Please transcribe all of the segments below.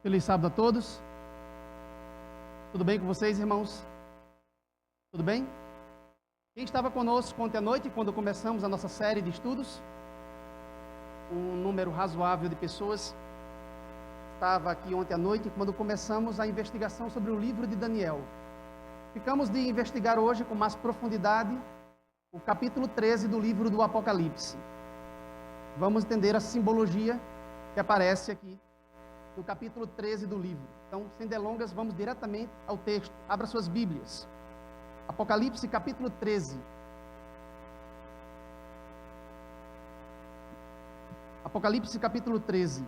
Feliz sábado a todos. Tudo bem com vocês, irmãos? Tudo bem? Quem estava conosco ontem à noite, quando começamos a nossa série de estudos? Um número razoável de pessoas estava aqui ontem à noite, quando começamos a investigação sobre o livro de Daniel. Ficamos de investigar hoje com mais profundidade o capítulo 13 do livro do Apocalipse. Vamos entender a simbologia que aparece aqui no capítulo 13 do livro. Então, sem delongas, vamos diretamente ao texto. Abra suas Bíblias. Apocalipse, capítulo 13. Apocalipse, capítulo 13.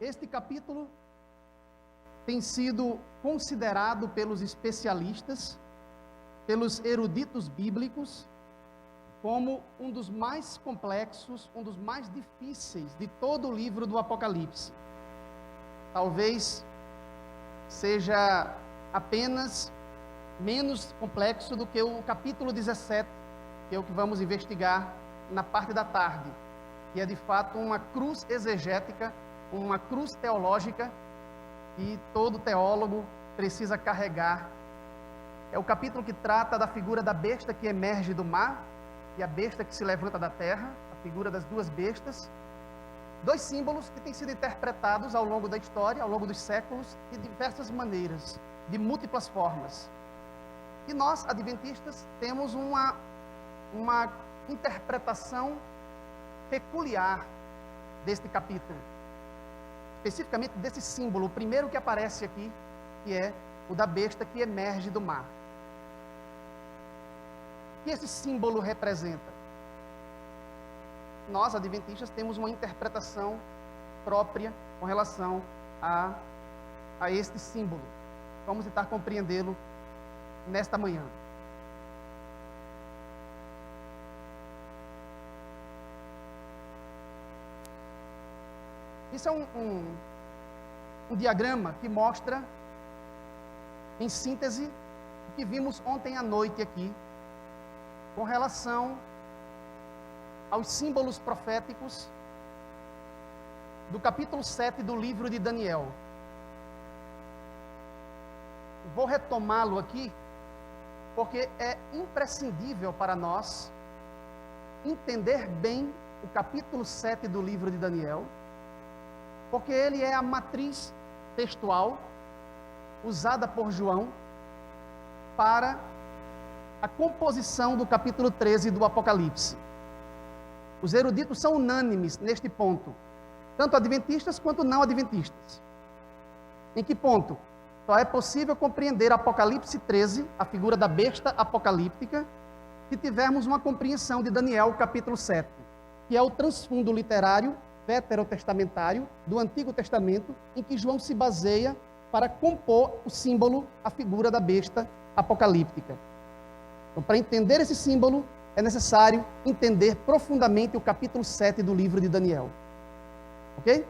Este capítulo tem sido considerado pelos especialistas, pelos eruditos bíblicos, como um dos mais complexos, um dos mais difíceis de todo o livro do Apocalipse. Talvez seja apenas menos complexo do que o capítulo 17, que é o que vamos investigar na parte da tarde, que é de fato uma cruz exegética, uma cruz teológica, que todo teólogo precisa carregar. É o capítulo que trata da figura da besta que emerge do mar e a besta que se levanta da terra, a figura das duas bestas. Dois símbolos que têm sido interpretados ao longo da história, ao longo dos séculos, de diversas maneiras, de múltiplas formas. E nós, adventistas, temos uma interpretação peculiar deste capítulo. Especificamente desse símbolo, o primeiro que aparece aqui, que é o da besta que emerge do mar. O que esse símbolo representa? Nós, adventistas, temos uma interpretação própria com relação a este símbolo. Vamos tentar compreendê-lo nesta manhã. Isso é um diagrama que mostra, em síntese, o que vimos ontem à noite aqui, com relação aos símbolos proféticos do capítulo 7 do livro de Daniel. Vou retomá-lo aqui, porque é imprescindível para nós entender bem o capítulo 7 do livro de Daniel, porque ele é a matriz textual usada por João para a composição do capítulo 13 do Apocalipse. Os eruditos são unânimes neste ponto, tanto adventistas quanto não adventistas. Em que ponto? Só é possível compreender Apocalipse 13, a figura da besta apocalíptica, se tivermos uma compreensão de Daniel capítulo 7, que é o transfundo literário veterotestamentário do Antigo Testamento, em que João se baseia para compor o símbolo, a figura da besta apocalíptica. Então, para entender esse símbolo, é necessário entender profundamente o capítulo 7 do livro de Daniel. Ok?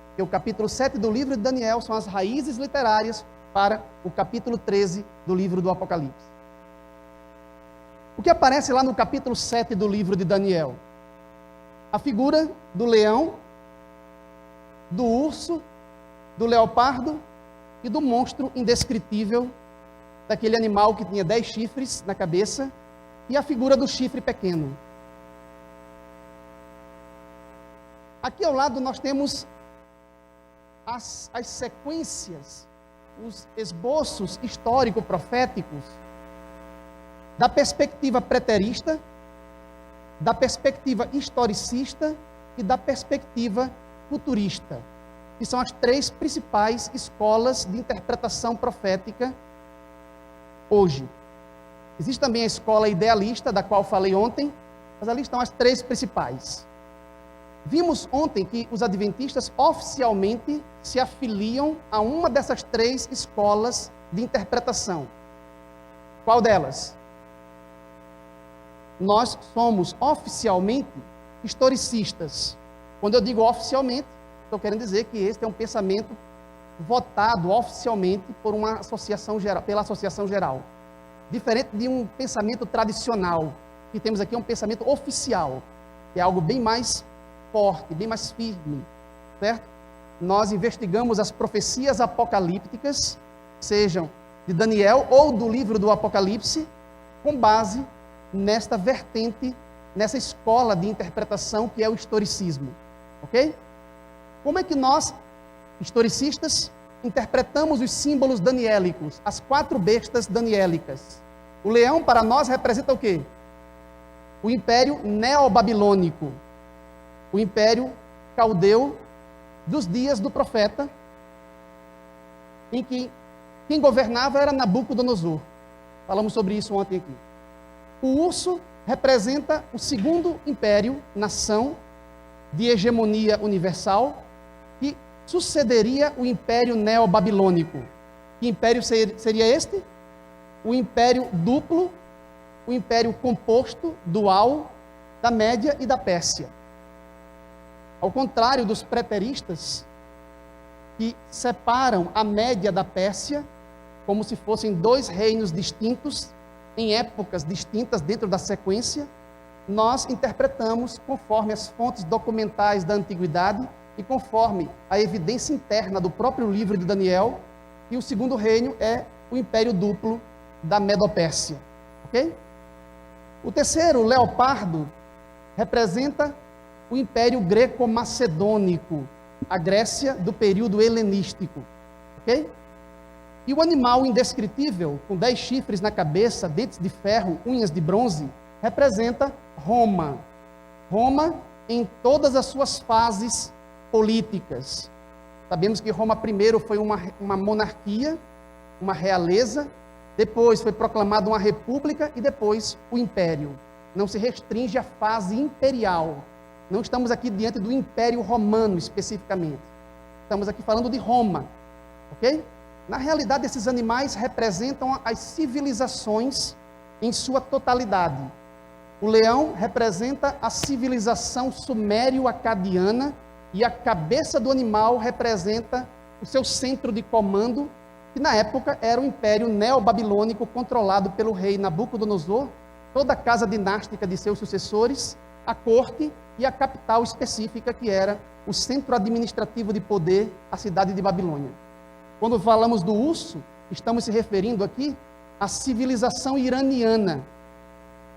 Porque o capítulo 7 do livro de Daniel são as raízes literárias para o capítulo 13 do livro do Apocalipse. O que aparece lá no capítulo 7 do livro de Daniel? A figura do leão, do urso, do leopardo e do monstro indescritível, daquele animal que tinha 10 chifres na cabeça, e a figura do chifre pequeno. Aqui ao lado nós temos as sequências, os esboços histórico-proféticos da perspectiva preterista, da perspectiva historicista e da perspectiva futurista, que são as três principais escolas de interpretação profética hoje. Existe também a escola idealista, da qual falei ontem, mas ali estão as três principais. Vimos ontem que os adventistas oficialmente se afiliam a uma dessas três escolas de interpretação. Qual delas? Nós somos oficialmente historicistas. Quando eu digo oficialmente, estou querendo dizer que este é um pensamento votado oficialmente por uma associação geral, pela Associação Geral. Diferente de um pensamento tradicional, que temos aqui é um pensamento oficial, que é algo bem mais forte, bem mais firme, certo? Nós investigamos as profecias apocalípticas, sejam de Daniel ou do livro do Apocalipse, com base nesta vertente, nessa escola de interpretação que é o historicismo, ok? Como é que nós, historicistas, interpretamos os símbolos daniélicos, as 4 bestas daniélicas? O leão para nós representa o quê? O império neobabilônico, o império caldeu dos dias do profeta, em que quem governava era Nabucodonosor. Falamos sobre isso ontem aqui. O urso representa o segundo império, nação de hegemonia universal, que sucederia o império neobabilônico. Que império seria este? O império duplo, o império composto, dual, da Média e da Pérsia. Ao contrário dos preteristas, que separam a Média da Pérsia como se fossem 2 reinos distintos, em épocas distintas dentro da sequência, nós interpretamos conforme as fontes documentais da antiguidade e conforme a evidência interna do próprio livro de Daniel, que o segundo reino é o império duplo da Medopérsia. Ok? O terceiro, o leopardo, representa o império greco-macedônico, a Grécia do período helenístico. Ok? E o animal indescritível, com 10 chifres na cabeça, dentes de ferro, unhas de bronze, representa Roma. Roma em todas as suas fases políticas. Sabemos que Roma primeiro foi uma monarquia, uma realeza, depois foi proclamada uma república e depois o império. Não se restringe à fase imperial. Não estamos aqui diante do Império Romano especificamente. Estamos aqui falando de Roma. Ok? Na realidade, esses animais representam as civilizações em sua totalidade. O leão representa a civilização sumério-acadiana e a cabeça do animal representa o seu centro de comando, que na época era o Império Neobabilônico controlado pelo rei Nabucodonosor, toda a casa dinástica de seus sucessores, a corte e a capital específica, que era o centro administrativo de poder, a cidade de Babilônia. Quando falamos do urso, estamos se referindo aqui à civilização iraniana.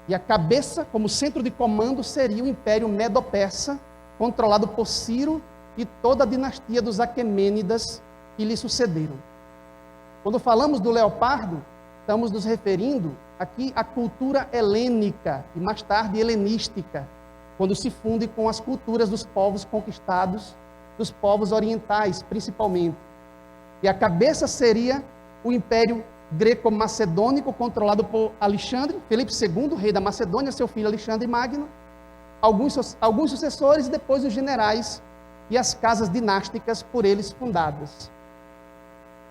E a cabeça, como centro de comando, seria o Império Medo-Persa, controlado por Ciro e toda a dinastia dos Aquemênidas que lhe sucederam. Quando falamos do leopardo, estamos nos referindo aqui à cultura helênica e mais tarde helenística, quando se funde com as culturas dos povos conquistados, dos povos orientais principalmente. E a cabeça seria o Império Greco-Macedônico, controlado por Alexandre, Filipe II, rei da Macedônia, seu filho Alexandre Magno, alguns sucessores e depois os generais e as casas dinásticas por eles fundadas.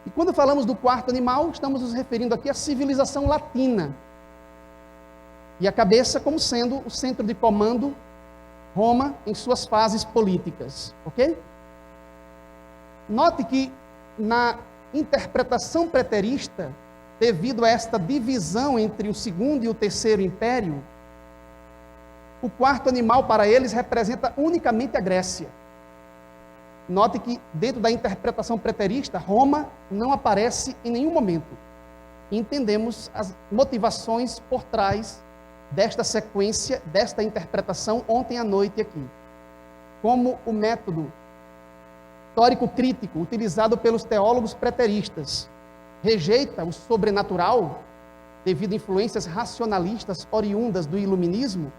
E quando falamos do quarto animal, estamos nos referindo aqui à civilização latina. E a cabeça como sendo o centro de comando, Roma, em suas fases políticas. Ok? Note que na interpretação preterista, devido a esta divisão entre o segundo e o terceiro império, o quarto animal para eles representa unicamente a Grécia. Note que dentro da interpretação preterista, Roma não aparece em nenhum momento. Entendemos as motivações por trás desta sequência, desta interpretação ontem à noite aqui. Como o método histórico-crítico utilizado pelos teólogos preteristas rejeita o sobrenatural devido a influências racionalistas oriundas do iluminismo,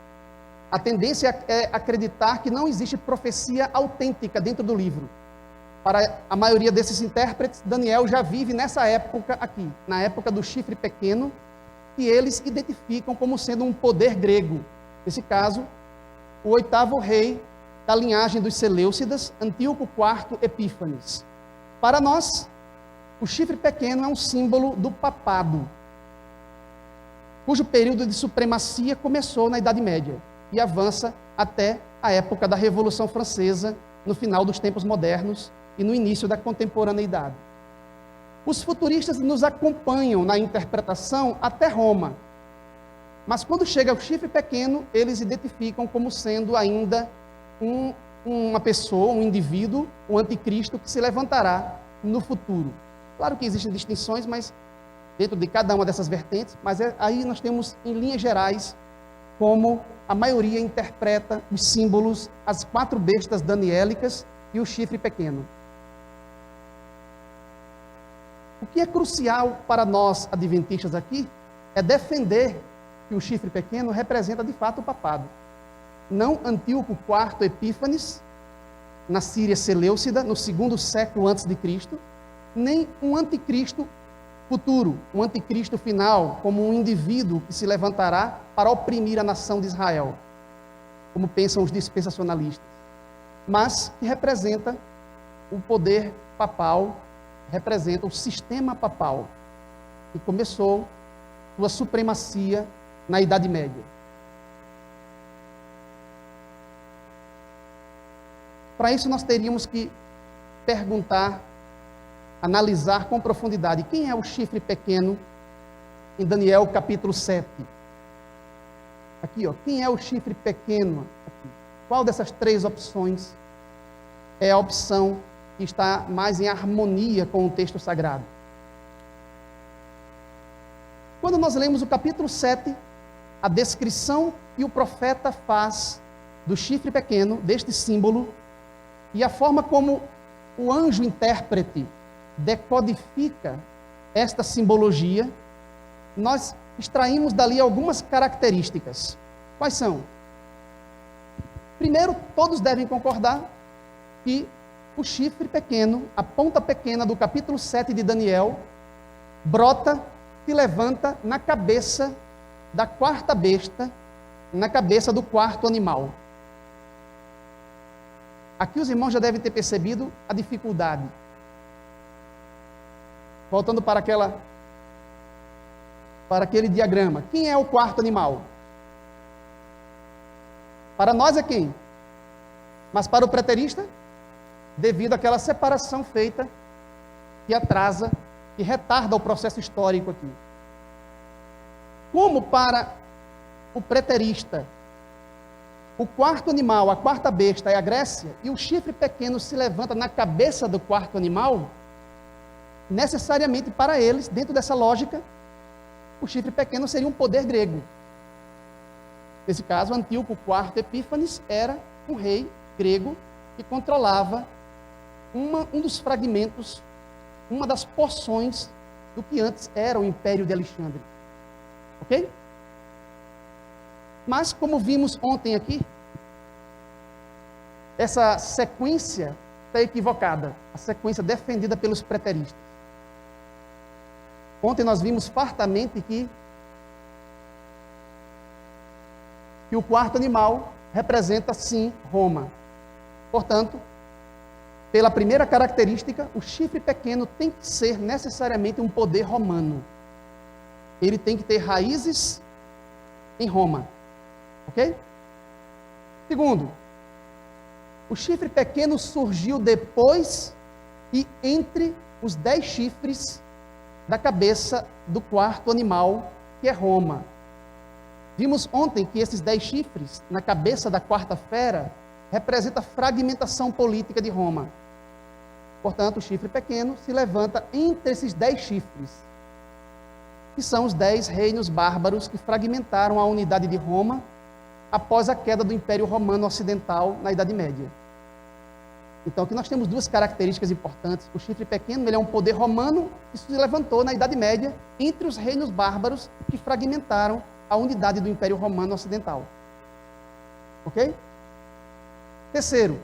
a tendência é acreditar que não existe profecia autêntica dentro do livro. Para a maioria desses intérpretes, Daniel já vive nessa época aqui, na época do chifre pequeno, que eles identificam como sendo um poder grego. Nesse caso, o 8º rei da linhagem dos Seleucidas, Antíoco IV Epífanes. Para nós, o chifre pequeno é um símbolo do papado, cujo período de supremacia começou na Idade Média e avança até a época da Revolução Francesa, no final dos tempos modernos e no início da contemporaneidade. Os futuristas nos acompanham na interpretação até Roma, Mas quando chega o chifre pequeno, eles identificam como sendo ainda uma pessoa, um indivíduo, um anticristo que se levantará no futuro. Claro que existem distinções, mas dentro de cada uma dessas vertentes, mas aí nós temos, em linhas gerais, como a maioria interpreta os símbolos, as 4 bestas daniélicas e o chifre pequeno. O que é crucial para nós adventistas aqui é defender que o chifre pequeno representa de fato o papado. Não Antíoco IV Epífanes, na Síria Seleucida, no 2º século antes de Cristo, nem um anticristo futuro, um anticristo final, como um indivíduo que se levantará para oprimir a nação de Israel, como pensam os dispensacionalistas, mas que representa o poder papal, representa o sistema papal, que começou sua supremacia na Idade Média. Para isso nós teríamos que perguntar, analisar com profundidade quem é o chifre pequeno em Daniel capítulo 7. Aqui, ó, quem é o chifre pequeno? Aqui. Qual dessas 3 opções é a opção que está mais em harmonia com o texto sagrado? Quando nós lemos o capítulo 7, a descrição que o profeta faz do chifre pequeno, deste símbolo, e a forma como o anjo intérprete decodifica esta simbologia, nós extraímos dali algumas características. Quais são? Primeiro, todos devem concordar que o chifre pequeno, a ponta pequena do capítulo 7 de Daniel, brota, se levanta na cabeça da 4ª besta, na cabeça do 4º animal. Aqui os irmãos já devem ter percebido a dificuldade. Voltando para aquele diagrama. Quem é o 4º animal? Para nós é quem? Mas para o preterista, devido àquela separação feita que atrasa, que retarda o processo histórico aqui. Como para o preterista, o 4º animal, a 4ª besta é a Grécia, e o chifre pequeno se levanta na cabeça do 4º animal, necessariamente para eles, dentro dessa lógica, o chifre pequeno seria um poder grego. Nesse caso, Antíoco IV Epífanes era um rei grego que controlava um dos fragmentos, uma das porções do que antes era o Império de Alexandre. Ok? Mas, como vimos ontem aqui, essa sequência está equivocada, a sequência defendida pelos preteristas. Ontem nós vimos fartamente que o 4º animal representa, sim, Roma. Portanto, pela primeira característica, o chifre pequeno tem que ser necessariamente um poder romano. Ele tem que ter raízes em Roma. Ok? Segundo, o chifre pequeno surgiu depois e entre os 10 chifres da cabeça do 4º animal, que é Roma. Vimos ontem que esses 10 chifres, na cabeça da 4ª fera, representa a fragmentação política de Roma. Portanto, o chifre pequeno se levanta entre esses 10 chifres, que são os 10 reinos bárbaros que fragmentaram a unidade de Roma após a queda do Império Romano Ocidental na Idade Média. Então, aqui nós temos 2 características importantes. O chifre pequeno, ele é um poder romano que se levantou na Idade Média entre os reinos bárbaros que fragmentaram a unidade do Império Romano Ocidental. Ok? Terceiro,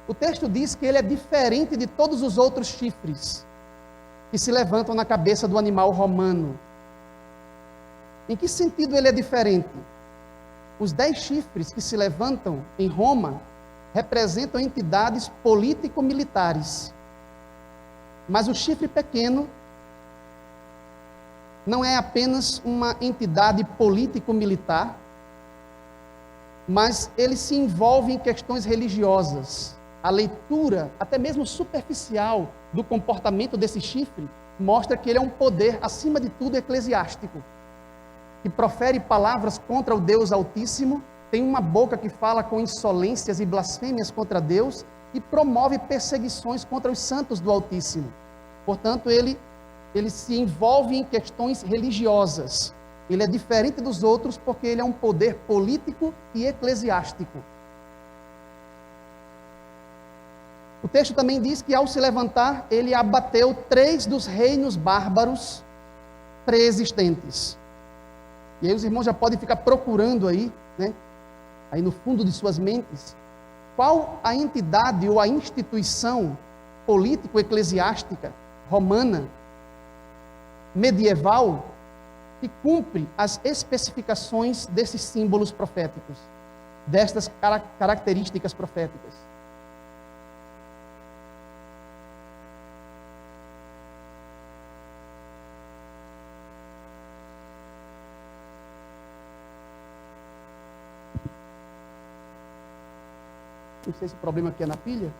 o texto diz que ele é diferente de todos os outros chifres que se levantam na cabeça do animal romano. Em que sentido ele é diferente? Os 10 chifres que se levantam em Roma representam entidades político-militares. Mas o chifre pequeno não é apenas uma entidade político-militar, mas ele se envolve em questões religiosas. A leitura, até mesmo superficial, do comportamento desse chifre mostra que ele é um poder, acima de tudo, eclesiástico. que profere palavras contra o Deus Altíssimo, tem uma boca que fala com insolências e blasfêmias contra Deus e promove perseguições contra os santos do Altíssimo. Portanto, ele se envolve em questões religiosas. Ele é diferente dos outros porque ele é um poder político e eclesiástico. O texto também diz que, ao se levantar, ele abateu 3 dos reinos bárbaros pré-existentes. E aí os irmãos já podem ficar procurando aí, né, aí no fundo de suas mentes, qual a entidade ou a instituição político-eclesiástica romana, medieval, que cumpre as especificações desses símbolos proféticos, destas características proféticas. Não sei se o problema aqui é na pilha.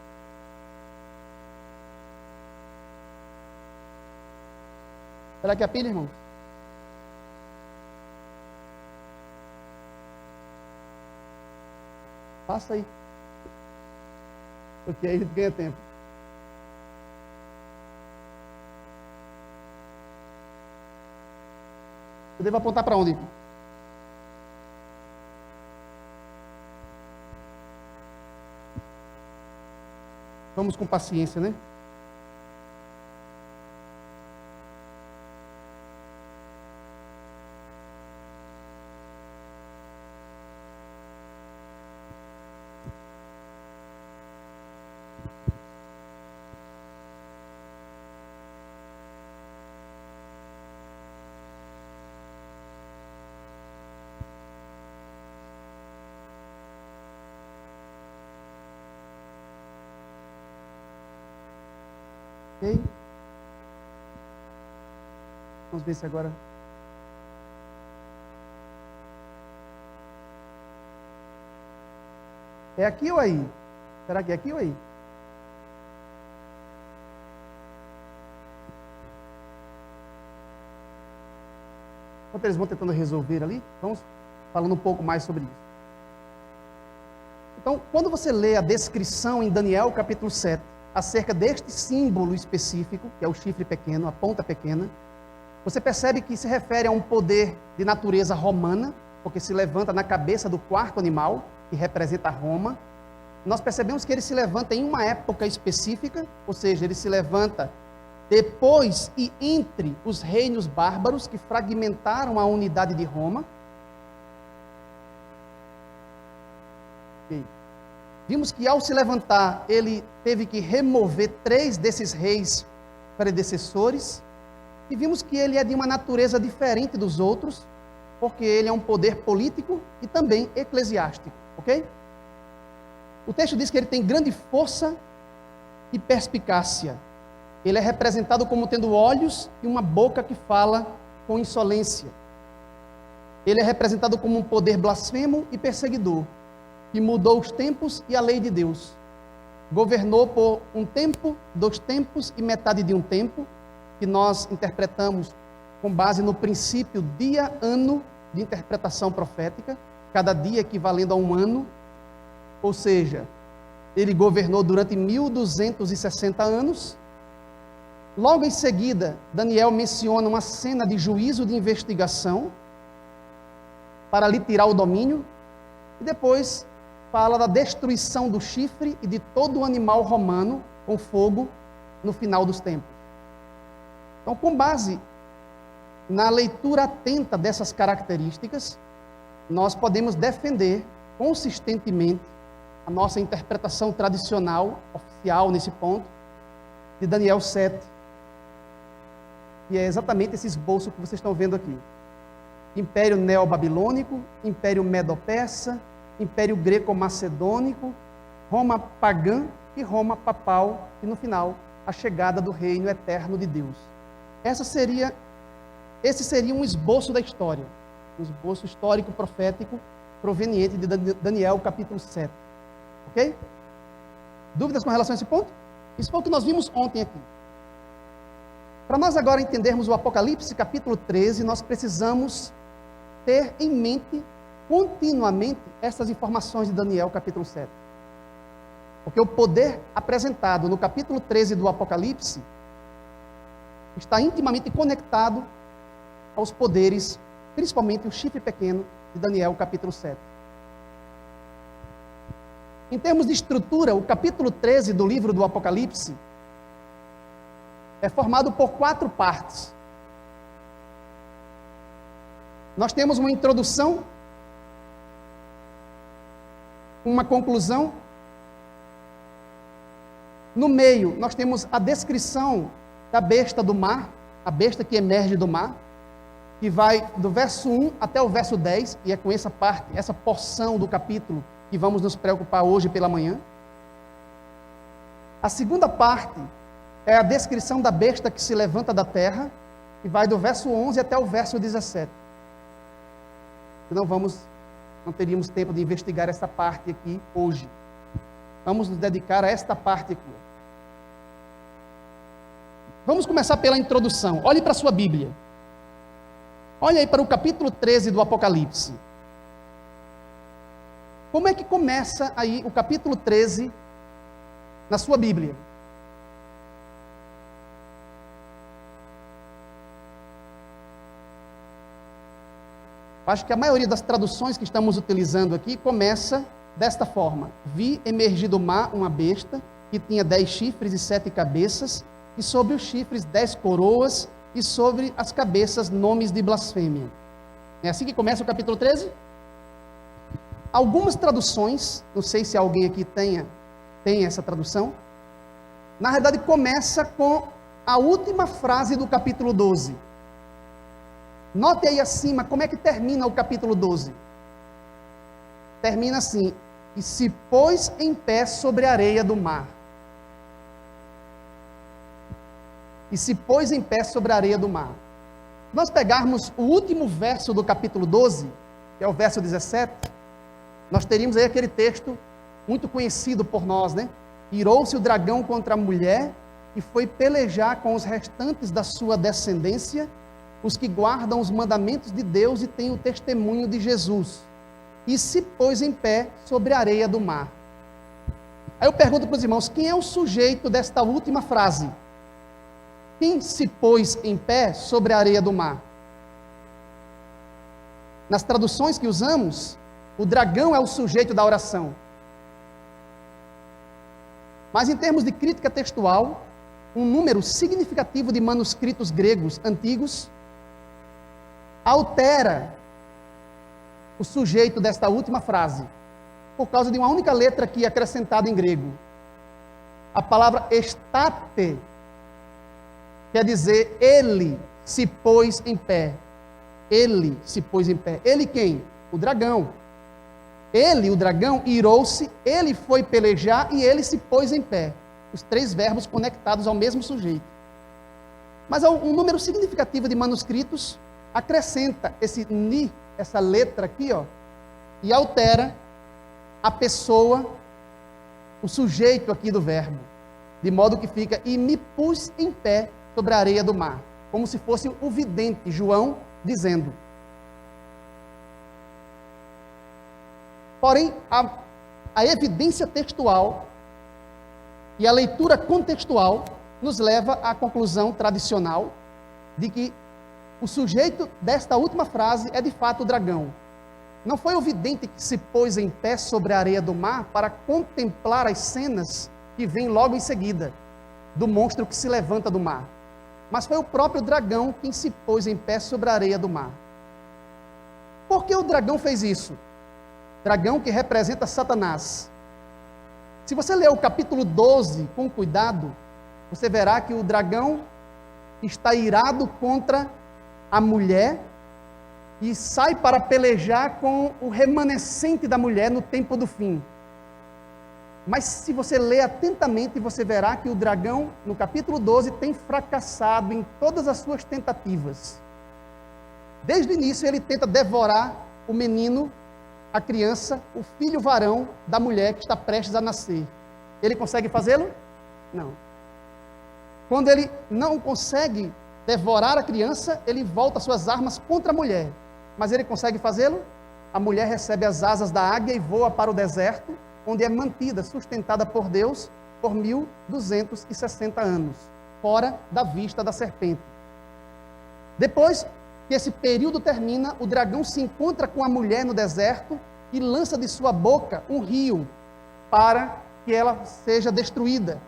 Será que é a pilha, irmão? Passa aí. Porque aí a gente ganha tempo. Eu devo apontar para onde? Vamos com paciência, né? Ok? Vamos ver se agora... É aqui ou aí? Será que é aqui ou aí? Enquanto eles vão tentando resolver ali, vamos falando um pouco mais sobre isso. Então, quando você lê a descrição em Daniel capítulo 7, acerca deste símbolo específico, que é o chifre pequeno, a ponta pequena, você percebe que se refere a um poder de natureza romana, porque se levanta na cabeça do 4º animal, que representa Roma. Nós percebemos que ele se levanta em uma época específica, ou seja, ele se levanta depois e entre os reinos bárbaros que fragmentaram a unidade de Roma. Okay. Vimos que, ao se levantar, ele teve que remover 3 desses reis predecessores. E vimos que ele é de uma natureza diferente dos outros, porque ele é um poder político e também eclesiástico. Ok? O texto diz que ele tem grande força e perspicácia. Ele é representado como tendo olhos e uma boca que fala com insolência. Ele é representado como um poder blasfemo e perseguidor, que mudou os tempos e a lei de Deus. Governou por um tempo, 2 tempos e metade de um tempo, que nós interpretamos com base no princípio dia-ano de interpretação profética, cada dia equivalendo a um ano. Ou seja, ele governou durante 1260 anos. Logo em seguida, Daniel menciona uma cena de juízo de investigação para lhe tirar o domínio, e depois fala da destruição do chifre e de todo o animal romano com fogo no final dos tempos. Então, com base na leitura atenta dessas características, nós podemos defender consistentemente a nossa interpretação tradicional, oficial nesse ponto, de Daniel 7, que é exatamente esse esboço que vocês estão vendo aqui. Império Neobabilônico, Império Medo-Persa, Império Greco-Macedônico, Roma pagã e Roma papal, e no final, a chegada do reino eterno de Deus. Esse seria um esboço da história, um esboço histórico profético proveniente de Daniel capítulo 7. Ok? Dúvidas com relação a esse ponto? Isso foi o que nós vimos ontem aqui. Para nós agora entendermos o Apocalipse capítulo 13, nós precisamos ter em mente continuamente essas informações de Daniel capítulo 7. Porque o poder apresentado no capítulo 13 do Apocalipse está intimamente conectado aos poderes, principalmente o chifre pequeno de Daniel capítulo 7. Em termos de estrutura, o capítulo 13 do livro do Apocalipse é formado por 4 partes. Nós temos uma introdução, uma conclusão. No meio, nós temos a descrição da besta do mar, a besta que emerge do mar, que vai do verso 1 até o verso 10, e é com essa parte, essa porção do capítulo que vamos nos preocupar hoje pela manhã. A segunda parte é a descrição da besta que se levanta da terra, que vai do verso 11 até o verso 17. Não teríamos tempo de investigar essa parte aqui hoje. Vamos nos dedicar a esta parte aqui. Vamos começar pela introdução. Olhe para a sua Bíblia. Olhe aí para o capítulo 13 do Apocalipse. Como é que começa aí o capítulo 13 na sua Bíblia? Acho que a maioria das traduções que estamos utilizando aqui começa desta forma: vi emergir do mar uma besta que tinha 10 chifres e 7 cabeças, e sobre os chifres 10 coroas, e sobre as cabeças nomes de blasfêmia. É assim que começa o capítulo 13? Algumas traduções, não sei se alguém aqui tem essa tradução, na verdade começa com a última frase do capítulo 12. Note aí acima como é que termina o capítulo 12. Termina assim: e se pôs em pé sobre a areia do mar. E se pôs em pé sobre a areia do mar. Se nós pegarmos o último verso do capítulo 12, que é o verso 17, nós teríamos aí aquele texto muito conhecido por nós, né? Irou-se o dragão contra a mulher e foi pelejar com os restantes da sua descendência, os que guardam os mandamentos de Deus e têm o testemunho de Jesus. E se pôs em pé sobre a areia do mar. Aí eu pergunto para os irmãos, quem é o sujeito desta última frase? Quem se pôs em pé sobre a areia do mar? Nas traduções que usamos, o dragão é o sujeito da oração. Mas em termos de crítica textual, um número significativo de manuscritos gregos antigos altera o sujeito desta última frase, por causa de uma única letra aqui acrescentada em grego. A palavra estate quer dizer ele se pôs em pé. Ele se pôs em pé. Ele quem? O dragão. Ele, o dragão, irou-se, ele foi pelejar e ele se pôs em pé. Os 3 verbos conectados ao mesmo sujeito. Mas um número significativo de manuscritos acrescenta esse ni, essa letra aqui, ó, e altera a pessoa, o sujeito aqui do verbo, de modo que fica, e me pus em pé sobre a areia do mar, como se fosse o vidente, João, dizendo. Porém, a evidência textual e a leitura contextual nos leva à conclusão tradicional de que o sujeito desta última frase é de fato o dragão. Não foi o vidente que se pôs em pé sobre a areia do mar para contemplar as cenas que vêm logo em seguida, do monstro que se levanta do mar. Mas foi o próprio dragão quem se pôs em pé sobre a areia do mar. Por que o dragão fez isso? Dragão que representa Satanás. Se você ler o capítulo 12 com cuidado, você verá que o dragão está irado contra a mulher e sai para pelejar com o remanescente da mulher no tempo do fim. Mas se você ler atentamente, você verá que o dragão, no capítulo 12, tem fracassado em todas as suas tentativas. Desde o início, ele tenta devorar o menino, a criança, o filho varão da mulher que está prestes a nascer. Ele consegue fazê-lo? Não. Quando ele não consegue devorar a criança, ele volta suas armas contra a mulher. Mas ele consegue fazê-lo? A mulher recebe as asas da águia e voa para o deserto, onde é mantida, sustentada por Deus por 1260 anos, fora da vista da serpente. Depois que esse período termina, o dragão se encontra com a mulher no deserto e lança de sua boca um rio para que ela seja destruída.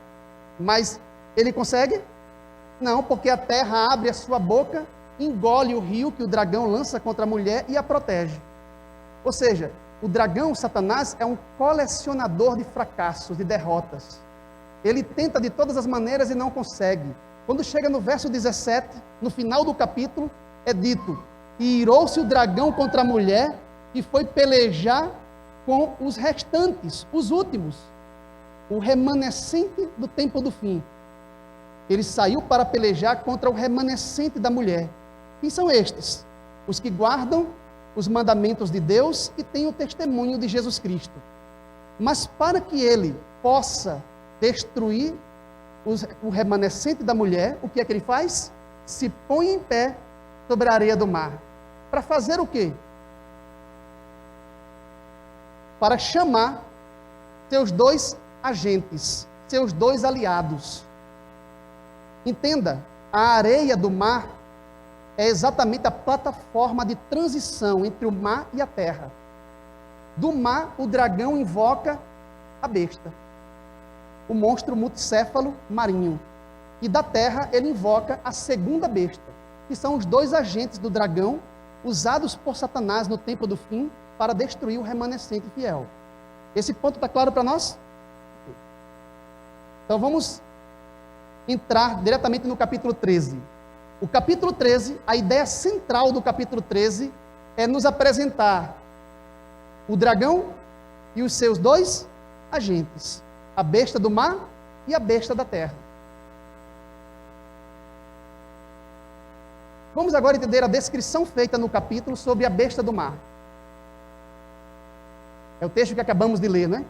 Mas ele consegue? Não, porque a terra abre a sua boca, engole o rio que o dragão lança contra a mulher e a protege. Ou seja, o dragão, Satanás, é um colecionador de fracassos, de derrotas. Ele tenta de todas as maneiras e não consegue. Quando chega no verso 17, no final do capítulo, é dito: e irou-se o dragão contra a mulher e foi pelejar com os restantes, os últimos, o remanescente do tempo do fim. Ele saiu para pelejar contra o remanescente da mulher. Quem são estes? Os que guardam os mandamentos de Deus e têm o testemunho de Jesus Cristo. Mas para que ele possa destruir o remanescente da mulher, o que é que ele faz? Se põe em pé sobre a areia do mar. Para fazer o quê? Para chamar seus dois agentes, seus dois aliados. Entenda, a areia do mar é exatamente a plataforma de transição entre o mar e a terra. Do mar, o dragão invoca a besta, o monstro multicéfalo marinho. E da terra, ele invoca a segunda besta, que são os dois agentes do dragão, usados por Satanás no tempo do fim, para destruir o remanescente fiel. Esse ponto está claro para nós? Então vamos entrar diretamente no capítulo 13. O capítulo 13, a ideia central do capítulo 13 é nos apresentar o dragão e os seus dois agentes, a besta do mar e a besta da terra. Vamos agora entender a descrição feita no capítulo sobre a besta do mar. É o texto que acabamos de ler, né?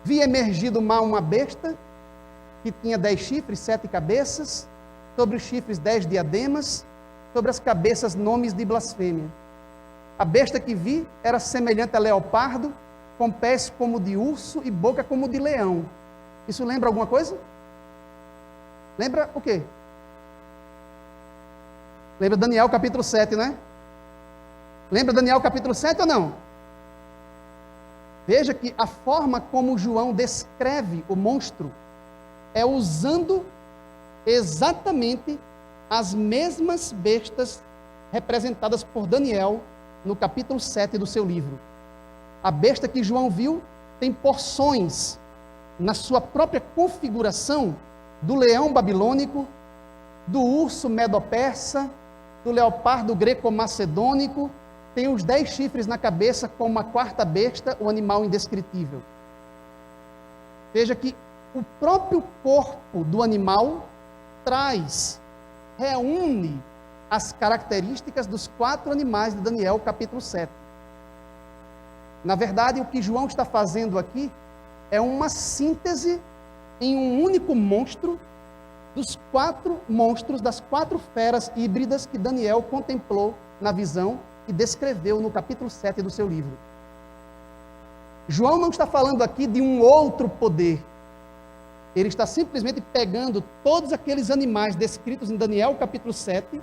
Vi emergir do mar uma besta que tinha 10 chifres, 7 cabeças, sobre os chifres 10 diademas, sobre as cabeças nomes de blasfêmia. A besta que vi era semelhante a leopardo, com pés como de urso e boca como de leão. Isso lembra alguma coisa? Lembra o quê? Lembra Daniel capítulo 7, né? Lembra Daniel capítulo 7 ou não? Veja que a forma como João descreve o monstro é usando exatamente as mesmas bestas representadas por Daniel no capítulo 7 do seu livro. A besta que João viu tem porções na sua própria configuração do leão babilônico, do urso medo-persa, do leopardo greco-macedônico, tem os 10 chifres na cabeça como a quarta besta, o animal indescritível. Veja que o próprio corpo do animal reúne as características dos 4 animais de Daniel, capítulo 7. Na verdade, o que João está fazendo aqui é uma síntese em um único monstro dos 4 monstros, das 4 feras híbridas que Daniel contemplou na visão e descreveu no capítulo 7 do seu livro. João não está falando aqui de um outro poder. Ele está simplesmente pegando todos aqueles animais descritos em Daniel capítulo 7,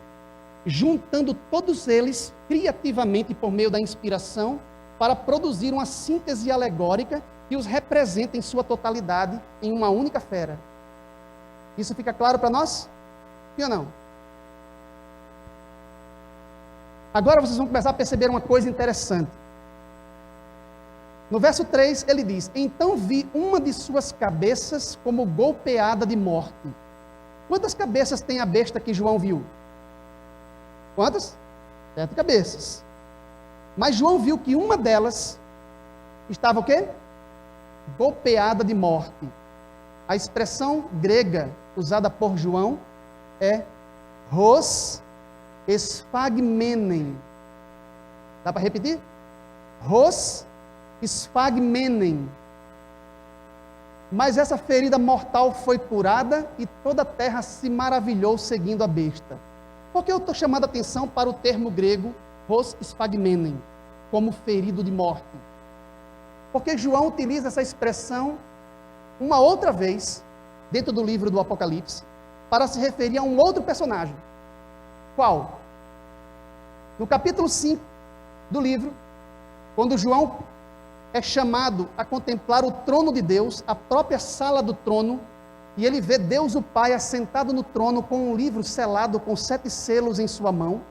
juntando todos eles criativamente por meio da inspiração para produzir uma síntese alegórica que os representa em sua totalidade em uma única fera. Isso fica claro para nós? Sim ou não? Agora vocês vão começar a perceber uma coisa interessante. No verso 3 ele diz: então vi uma de suas cabeças como golpeada de morte. Quantas cabeças tem a besta que João viu? Quantas? 7 cabeças. Mas João viu que uma delas estava o quê? Golpeada de morte. A expressão grega usada por João é hos esphagmenen. Dá para repetir? Hos esphagmenen. Mas essa ferida mortal foi curada e toda a terra se maravilhou seguindo a besta. Por que eu estou chamando a atenção para o termo grego hos sphagmenen, como ferido de morte? Porque João utiliza essa expressão uma outra vez, dentro do livro do Apocalipse, para se referir a um outro personagem. Qual? No capítulo 5 do livro, quando João é chamado a contemplar o trono de Deus, a própria sala do trono, e ele vê Deus o Pai assentado no trono com um livro selado com 7 selos em sua mão,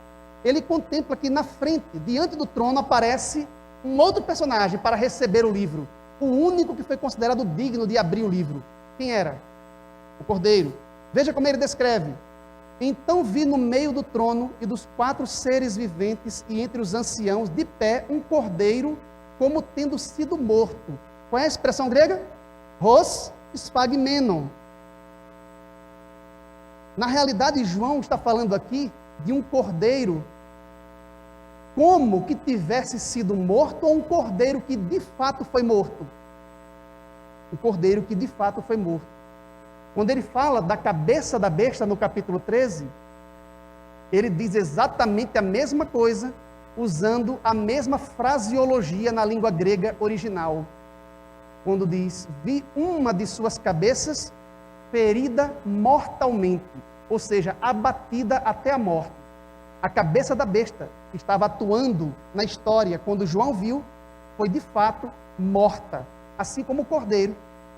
ele contempla que na frente, diante do trono, aparece um outro personagem para receber o livro, o único que foi considerado digno de abrir o livro. Quem era? O Cordeiro. Veja como ele descreve. Então vi no meio do trono e dos 4 seres viventes e entre os anciãos de pé um cordeiro como tendo sido morto. Qual é a expressão grega? Hos sphagmenon. Na realidade, João está falando aqui de um cordeiro como que tivesse sido morto, ou um cordeiro que de fato foi morto. Um cordeiro que de fato foi morto. Quando ele fala da cabeça da besta no capítulo 13, ele diz exatamente a mesma coisa, usando a mesma fraseologia na língua grega original. Quando diz, vi uma de suas cabeças ferida mortalmente, ou seja, abatida até a morte. A cabeça da besta que estava atuando na história, quando João viu, foi de fato morta, assim como o cordeiro,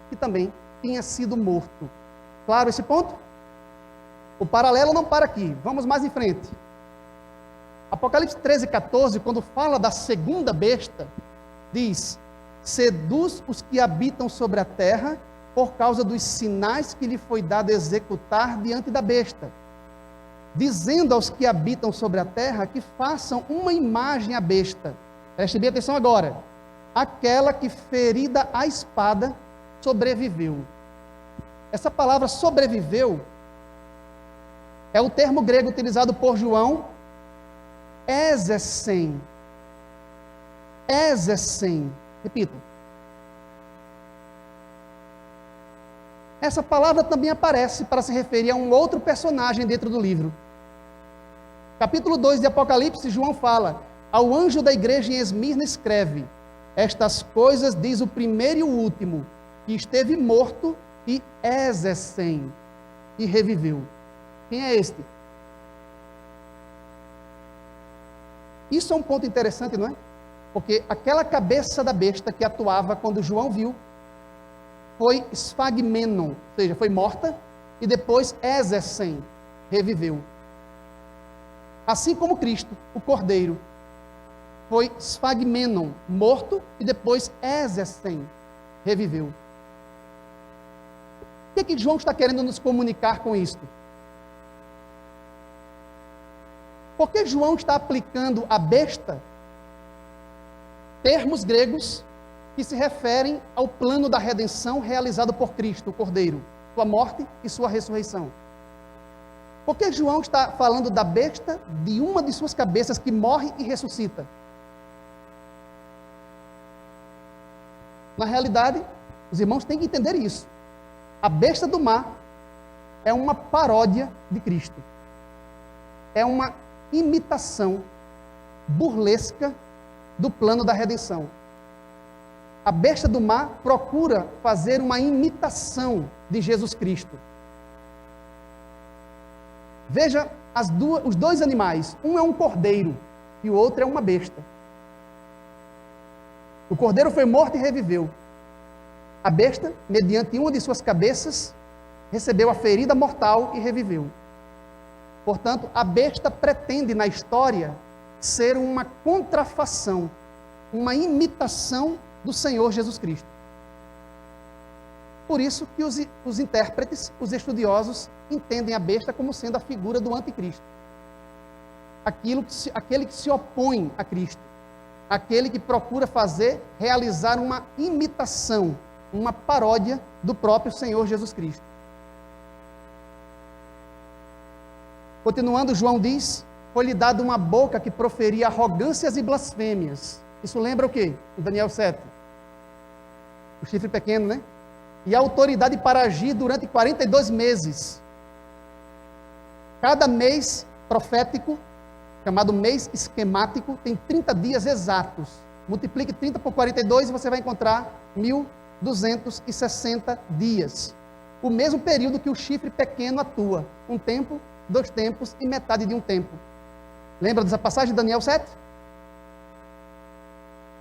que também tinha sido morto. Claro esse ponto? O paralelo não para aqui, vamos mais em frente. Apocalipse 13:14, quando fala da segunda besta, diz, seduz os que habitam sobre a terra, por causa dos sinais que lhe foi dado executar diante da besta, dizendo aos que habitam sobre a terra que façam uma imagem à besta. Preste bem atenção agora. Aquela que ferida a espada sobreviveu. Essa palavra sobreviveu é o termo grego utilizado por João, ézesen. Ézesen. Repito. Essa palavra também aparece para se referir a um outro personagem dentro do livro. Capítulo 2 de Apocalipse, João fala, ao anjo da igreja em Esmirna escreve, estas coisas diz o primeiro e o último, que esteve morto e ézesen, e reviveu. Quem é este? Isso é um ponto interessante, não é? Porque aquela cabeça da besta que atuava quando João viu, foi sphagmenon, ou seja, foi morta, e depois ézesen, reviveu. Assim como Cristo, o Cordeiro, foi sphagmenon, morto, e depois ézesen, reviveu. O que João está querendo nos comunicar com isto? Por que João está aplicando à besta termos gregos que se referem ao plano da redenção realizado por Cristo, o Cordeiro, sua morte e sua ressurreição? Por que João está falando da besta, de uma de suas cabeças que morre e ressuscita? Na realidade, os irmãos têm que entender isso. A besta do mar é uma paródia de Cristo. É uma imitação burlesca do plano da redenção. A besta do mar procura fazer uma imitação de Jesus Cristo. Veja os 2 animais. Um é um cordeiro e o outro é uma besta. O cordeiro foi morto e reviveu. A besta, mediante uma de suas cabeças, recebeu a ferida mortal e reviveu. Portanto, a besta pretende na história ser uma contrafação, uma imitação do Senhor Jesus Cristo. Por isso que os intérpretes, os estudiosos, entendem a besta como sendo a figura do anticristo. Aquele que se opõe a Cristo. Aquele que procura realizar uma imitação, uma paródia do próprio Senhor Jesus Cristo. Continuando, João diz, foi-lhe dada uma boca que proferia arrogâncias e blasfêmias. Isso lembra o quê? Em Daniel 7. O chifre pequeno, né? E a autoridade para agir durante 42 meses. Cada mês profético, chamado mês esquemático, tem 30 dias exatos. Multiplique 30 por 42 e você vai encontrar 1.260 dias. O mesmo período que o chifre pequeno atua. Um tempo, 2 tempos e metade de um tempo. Lembra dessa passagem de Daniel 7?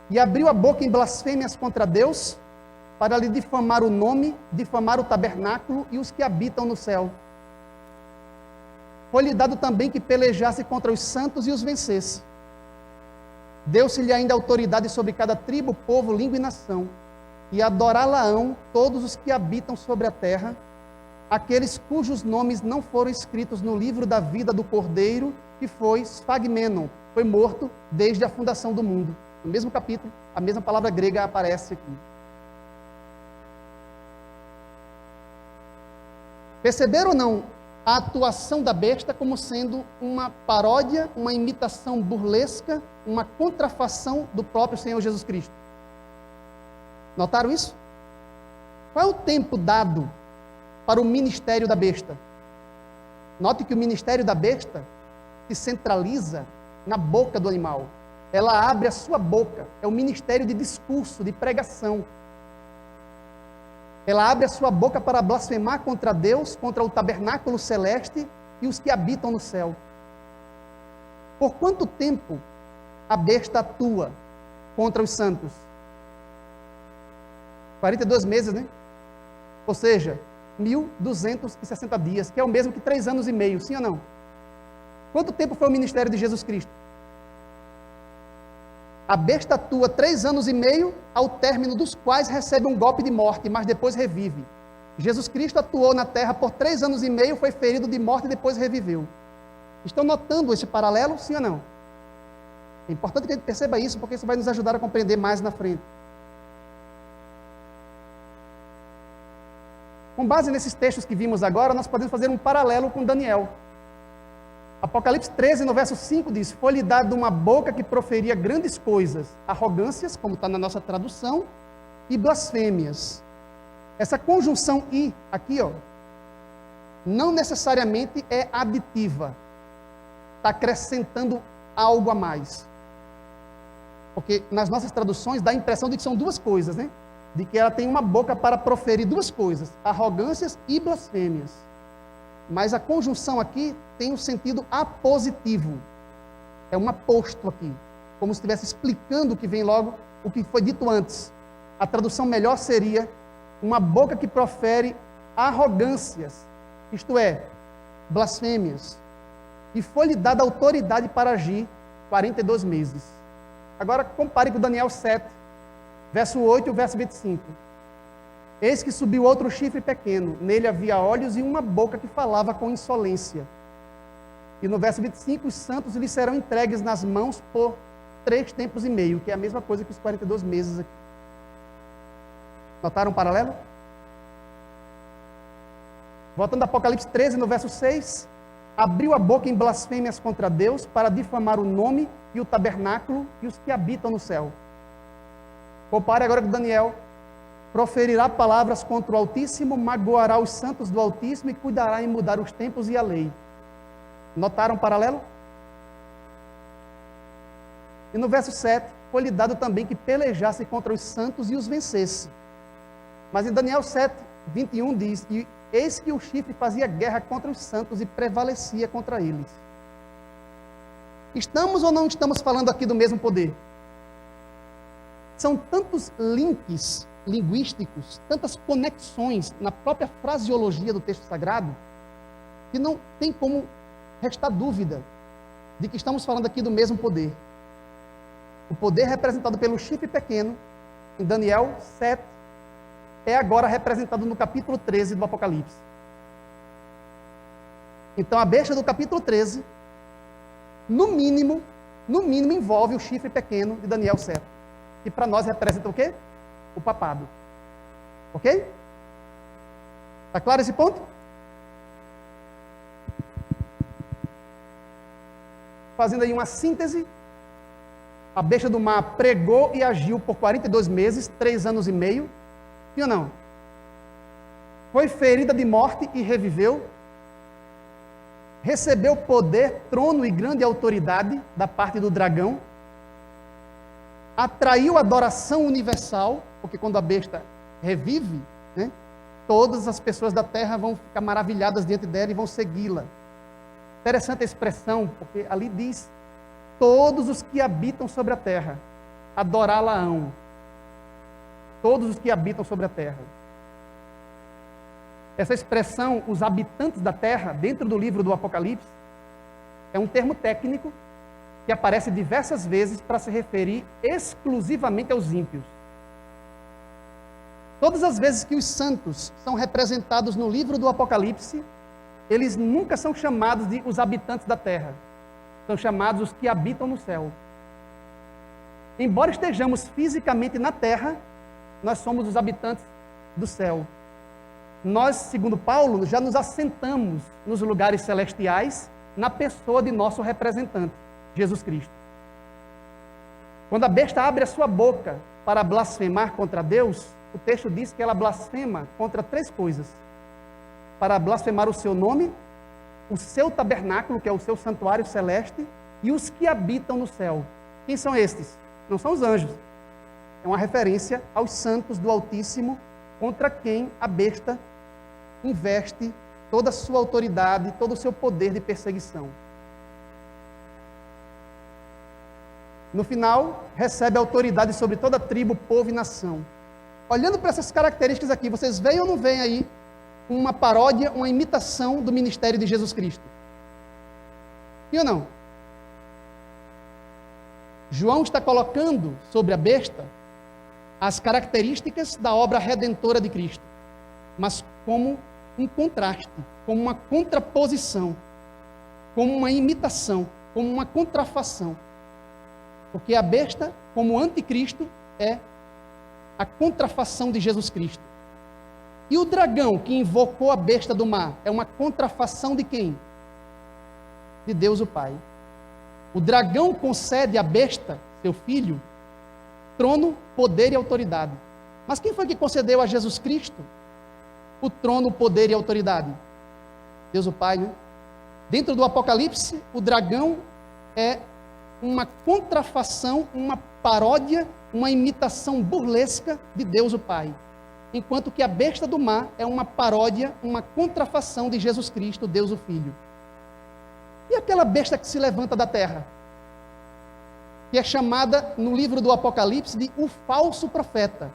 E abriu a boca em blasfêmias contra Deus, para lhe difamar o nome, difamar o tabernáculo e os que habitam no céu. Foi-lhe dado também que pelejasse contra os santos e os vencesse. Deu-se-lhe ainda autoridade sobre cada tribo, povo, língua e nação. E adorá-la-ão todos os que habitam sobre a terra, aqueles cujos nomes não foram escritos no livro da vida do Cordeiro, que foi Sfagmenon, foi morto desde a fundação do mundo. No mesmo capítulo, a mesma palavra grega aparece aqui. Perceberam ou não a atuação da besta como sendo uma paródia, uma imitação burlesca, uma contrafação do próprio Senhor Jesus Cristo? Notaram isso? Qual é o tempo dado para o ministério da besta? Note que o ministério da besta se centraliza na boca do animal. Ela abre a sua boca. É o ministério de discurso, de pregação. Ela abre a sua boca para blasfemar contra Deus, contra o tabernáculo celeste e os que habitam no céu. Por quanto tempo a besta atua contra os santos? 42 meses, né? Ou seja, 1.260 dias, que é o mesmo que 3 anos e meio, sim ou não? Quanto tempo foi o ministério de Jesus Cristo? A besta atua 3 anos e meio, ao término dos quais recebe um golpe de morte, mas depois revive. Jesus Cristo atuou na terra por 3 anos e meio, foi ferido de morte e depois reviveu. Estão notando esse paralelo, sim ou não? É importante que a gente perceba isso, porque isso vai nos ajudar a compreender mais na frente. Com base nesses textos que vimos agora, nós podemos fazer um paralelo com Daniel. Apocalipse 13, no verso 5, diz: foi-lhe dado uma boca que proferia grandes coisas, arrogâncias, como está na nossa tradução, e blasfêmias. Essa conjunção "e", aqui, ó, não necessariamente é aditiva. Está acrescentando algo a mais. Porque nas nossas traduções dá a impressão de que são 2 coisas, né? De que ela tem uma boca para proferir 2 coisas, arrogâncias e blasfêmias. Mas a conjunção aqui tem um sentido apositivo. É um aposto aqui, como se estivesse explicando o que vem logo, o que foi dito antes. A tradução melhor seria uma boca que profere arrogâncias, isto é, blasfêmias. E foi-lhe dada autoridade para agir 42 meses. Agora compare com Daniel 7, verso 8 e o verso 25. Eis que subiu outro chifre pequeno, nele havia olhos e uma boca que falava com insolência. E no verso 25, os santos lhe serão entregues nas mãos por 3 tempos e meio, que é a mesma coisa que os 42 meses aqui. Notaram um paralelo? Voltando a Apocalipse 13, no verso 6, abriu a boca em blasfêmias contra Deus para difamar o nome e o tabernáculo e os que habitam no céu. Compare agora com Daniel. Proferirá palavras contra o Altíssimo, magoará os santos do Altíssimo e cuidará em mudar os tempos e a lei. Notaram o paralelo? E no verso 7, foi-lhe dado também que pelejasse contra os santos e os vencesse. Mas em Daniel 7, 21 diz: e eis que o chifre fazia guerra contra os santos e prevalecia contra eles. Estamos ou não estamos falando aqui do mesmo poder? São tantos links linguísticos, tantas conexões na própria fraseologia do texto sagrado, que não tem como restar dúvida de que estamos falando aqui do mesmo poder. O poder representado pelo chifre pequeno, em Daniel 7, é agora representado no capítulo 13 do Apocalipse. Então a besta do capítulo 13, no mínimo envolve o chifre pequeno de Daniel 7. Que para nós representa o quê? O papado. Ok? Está claro esse ponto? Fazendo aí uma síntese, a besta do mar pregou e agiu por 42 meses, 3 anos e meio. Sim ou não? Foi ferida de morte e reviveu. recebeu poder, trono e grande autoridade da parte do dragão, atraiu adoração universal, porque quando a besta revive, né, todas as pessoas da terra vão ficar maravilhadas diante dela e vão segui-la. Interessante a expressão, porque ali diz: todos os que habitam sobre a terra adorá-la-ão. Todos os que habitam sobre a terra. Essa expressão, os habitantes da terra, dentro do livro do Apocalipse, é um termo técnico que aparece diversas vezes para se referir exclusivamente aos ímpios. Todas as vezes que os santos são representados no livro do Apocalipse, eles nunca são chamados de os habitantes da terra. São chamados os que habitam no céu. Embora estejamos fisicamente na terra, nós somos os habitantes do céu. Nós, segundo Paulo, já nos assentamos nos lugares celestiais na pessoa de nosso representante, Jesus Cristo. Quando a besta abre a sua boca para blasfemar contra Deus, o texto diz que ela blasfema contra 3 coisas. Para blasfemar o seu nome, o seu tabernáculo, que é o seu santuário celeste, e os que habitam no céu. Quem são estes? Não são os anjos. É uma referência aos santos do Altíssimo, contra quem a besta investe toda a sua autoridade, todo o seu poder de perseguição. No final, recebe autoridade sobre toda tribo, povo e nação. Olhando para essas características aqui, vocês veem ou não veem aí uma paródia, uma imitação do ministério de Jesus Cristo? Sim ou não? João está colocando sobre a besta as características da obra redentora de Cristo, mas como um contraste, como uma contraposição, como uma imitação, como uma contrafação. Porque a besta, como anticristo, é a contrafação de Jesus Cristo. E o dragão que invocou a besta do mar é uma contrafação de quem? De Deus o Pai. O dragão concede à besta, seu filho, trono, poder e autoridade. Mas quem foi que concedeu a Jesus Cristo o trono, o poder e a autoridade? Deus o Pai, né? Dentro do Apocalipse, o dragão é uma contrafação, uma paródia, uma imitação burlesca de Deus o Pai. Enquanto que a besta do mar é uma paródia, uma contrafação de Jesus Cristo, Deus o Filho. E aquela besta que se levanta da terra? Que é chamada no livro do Apocalipse de o falso profeta,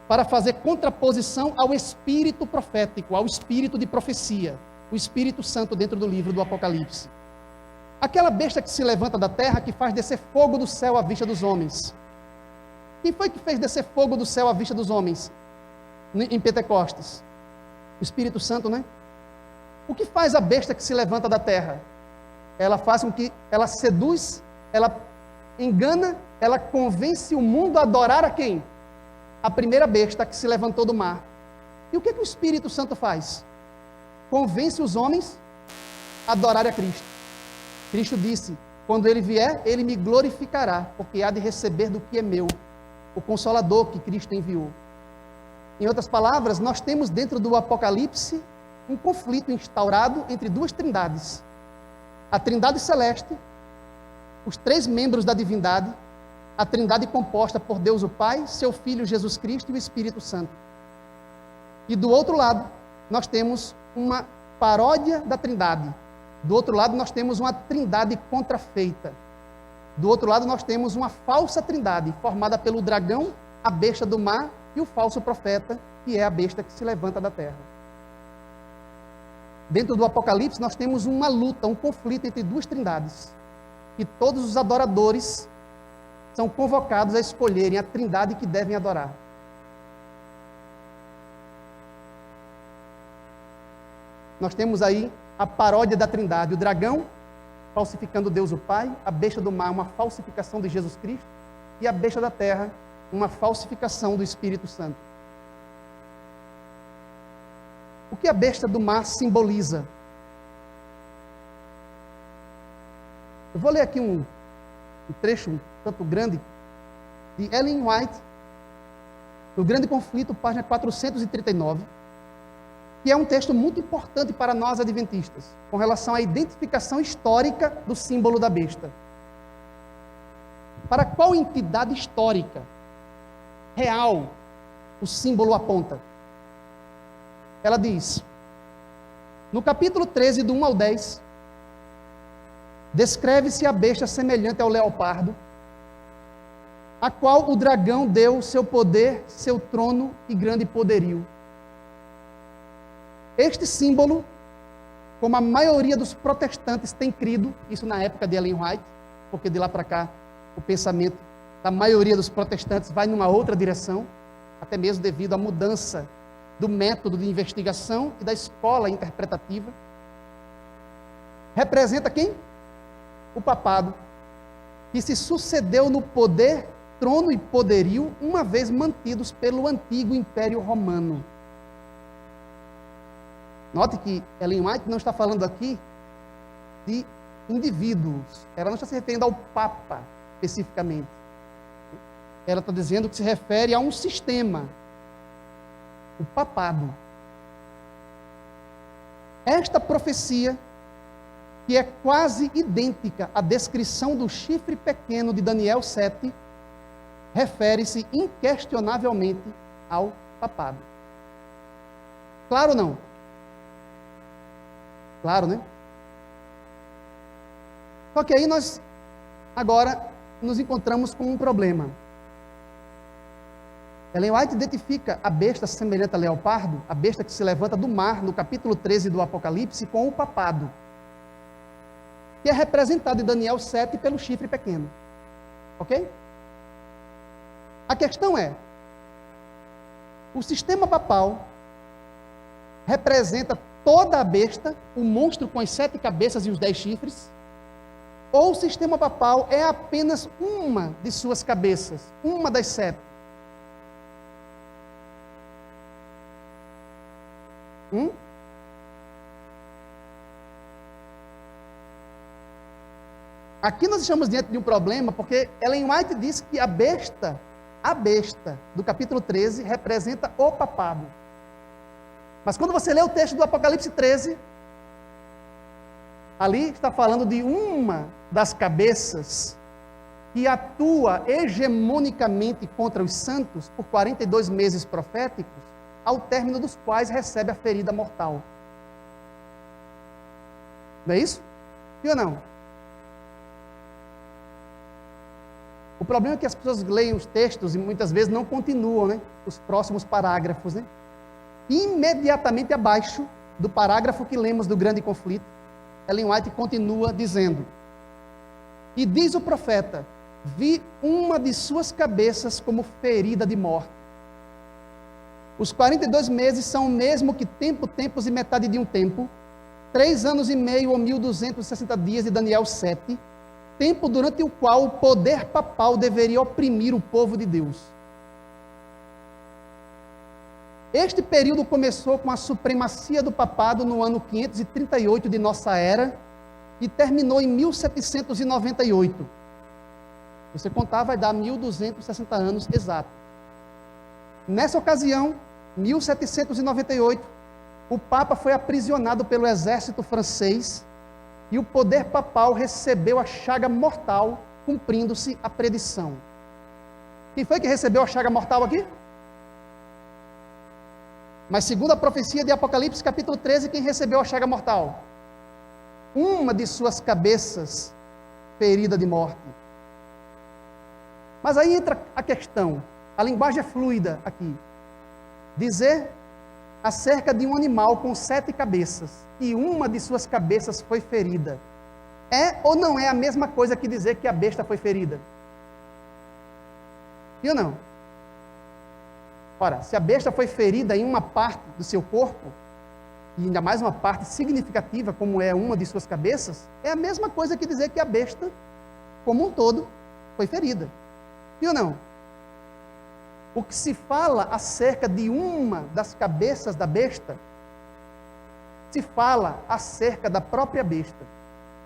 para fazer contraposição ao espírito profético, ao espírito de profecia, o Espírito Santo dentro do livro do Apocalipse. Aquela besta que se levanta da terra, que faz descer fogo do céu à vista dos homens. Quem foi que fez descer fogo do céu à vista dos homens em Pentecostes? O Espírito Santo, né? O que faz a besta que se levanta da terra? Ela faz com que ela seduz, ela engana, ela convence o mundo a adorar a quem? A primeira besta que se levantou do mar. E o que o Espírito Santo faz? Convence os homens a adorar a Cristo. Cristo disse: quando ele vier, ele me glorificará, porque há de receber do que é meu, o Consolador que Cristo enviou. Em outras palavras, nós temos dentro do Apocalipse um conflito instaurado entre 2 trindades. A trindade celeste, os 3 membros da divindade, a trindade composta por Deus o Pai, seu Filho Jesus Cristo e o Espírito Santo. E do outro lado, nós temos uma paródia da trindade. Do outro lado, nós temos uma trindade contrafeita. Do outro lado, nós temos uma falsa trindade, formada pelo dragão, a besta do mar e o falso profeta, que é a besta que se levanta da terra. Dentro do Apocalipse, nós temos uma luta, um conflito entre 2 trindades. E todos os adoradores são convocados a escolherem a trindade que devem adorar. Nós temos aí a paródia da trindade, o dragão falsificando Deus o Pai, a besta do mar, uma falsificação de Jesus Cristo, e a besta da terra, uma falsificação do Espírito Santo. O que a besta do mar simboliza? Eu vou ler aqui um trecho, um tanto grande, de Ellen White, do Grande Conflito, página 439. que é um texto muito importante para nós adventistas, com relação à identificação histórica do símbolo da besta. Para qual entidade histórica, real, o símbolo aponta? Ela diz, no capítulo 13, do 1 ao 10, descreve-se a besta semelhante ao leopardo, a qual o dragão deu seu poder, seu trono e grande poderio. Este símbolo, como a maioria dos protestantes tem crido, isso na época de Ellen White, porque de lá para cá o pensamento da maioria dos protestantes vai numa outra direção, até mesmo devido à mudança do método de investigação e da escola interpretativa. Representa quem? O papado, que se sucedeu no poder, trono e poderio, uma vez mantidos pelo antigo Império Romano. Note que Ellen White não está falando aqui de indivíduos, ela não está se referindo ao Papa especificamente. Ela está dizendo que se refere a um sistema, o papado. Esta profecia, que é quase idêntica à descrição do chifre pequeno de Daniel 7, refere-se inquestionavelmente ao papado. Claro ou não? Claro, né? Só que aí nós, agora, nos encontramos com um problema. Ellen White identifica a besta semelhante a leopardo, a besta que se levanta do mar, no capítulo 13 do Apocalipse, com o papado, que é representado em Daniel 7 pelo chifre pequeno. Ok? A questão é, o sistema papal representa toda a besta, o monstro com as 7 cabeças e os 10 chifres, ou o sistema papal é apenas uma de suas cabeças, uma das 7? Aqui nós estamos diante de um problema, porque Ellen White diz que a besta do capítulo 13 representa o papado. Mas quando você lê o texto do Apocalipse 13, ali está falando de uma das cabeças que atua hegemonicamente contra os santos por 42 meses proféticos, ao término dos quais recebe a ferida mortal. Não é isso? Sim ou não? O problema é que as pessoas leem os textos e muitas vezes não continuam, né, os próximos parágrafos. Né? Imediatamente abaixo do parágrafo que lemos do grande conflito, Ellen White continua dizendo: e diz o profeta, vi uma de suas cabeças como ferida de morte. Os 42 meses são o mesmo que tempo, tempos e metade de um tempo, 3 anos e meio ou 1260 dias de Daniel 7, tempo durante o qual o poder papal deveria oprimir o povo de Deus. Este período começou com a supremacia do papado no ano 538 de nossa era e terminou em 1798. Você contar, vai dar 1260 anos exatos. Nessa ocasião, 1798, o Papa foi aprisionado pelo exército francês e o poder papal recebeu a chaga mortal, cumprindo-se a predição. Quem foi que recebeu a chaga mortal aqui? Mas segundo a profecia de Apocalipse, capítulo 13, quem recebeu a chaga mortal? Uma de suas cabeças ferida de morte. Mas aí entra a questão, a linguagem é fluida aqui. Dizer acerca de um animal com 7 cabeças, e uma de suas cabeças foi ferida, é ou não é a mesma coisa que dizer que a besta foi ferida? E ou não? Ora, se a besta foi ferida em uma parte do seu corpo, e ainda mais uma parte significativa, como é uma de suas cabeças, é a mesma coisa que dizer que a besta, como um todo, foi ferida. E ou não? O que se fala acerca de uma das cabeças da besta, se fala acerca da própria besta.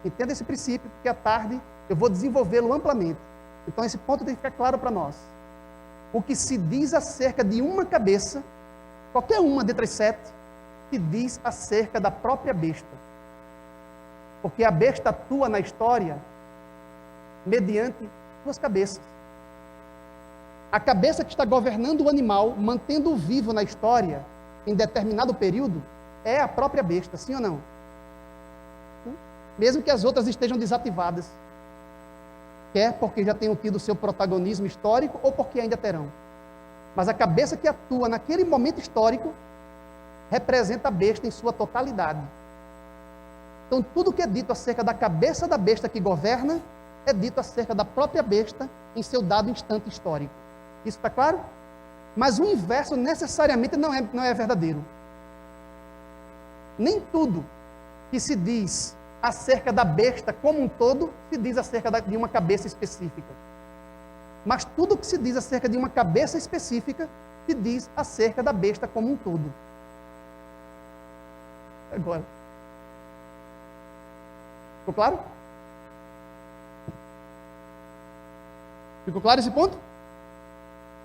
Entenda esse princípio, porque à tarde eu vou desenvolvê-lo amplamente. Então esse ponto tem que ficar claro para nós. O que se diz acerca de uma cabeça, qualquer uma dentre as 7, que diz acerca da própria besta. Porque a besta atua na história mediante duas cabeças. A cabeça que está governando o animal, mantendo-o vivo na história, em determinado período, é a própria besta, sim ou não? Mesmo que as outras estejam desativadas. Quer porque já tenham tido seu protagonismo histórico ou porque ainda terão. Mas a cabeça que atua naquele momento histórico representa a besta em sua totalidade. Então, tudo que é dito acerca da cabeça da besta que governa é dito acerca da própria besta em seu dado instante histórico. Isso está claro? Mas o inverso necessariamente não é verdadeiro. Nem tudo que se diz acerca da besta como um todo se diz acerca de uma cabeça específica. Mas tudo que se diz acerca de uma cabeça específica se diz acerca da besta como um todo. Agora. Ficou claro? Ficou claro esse ponto?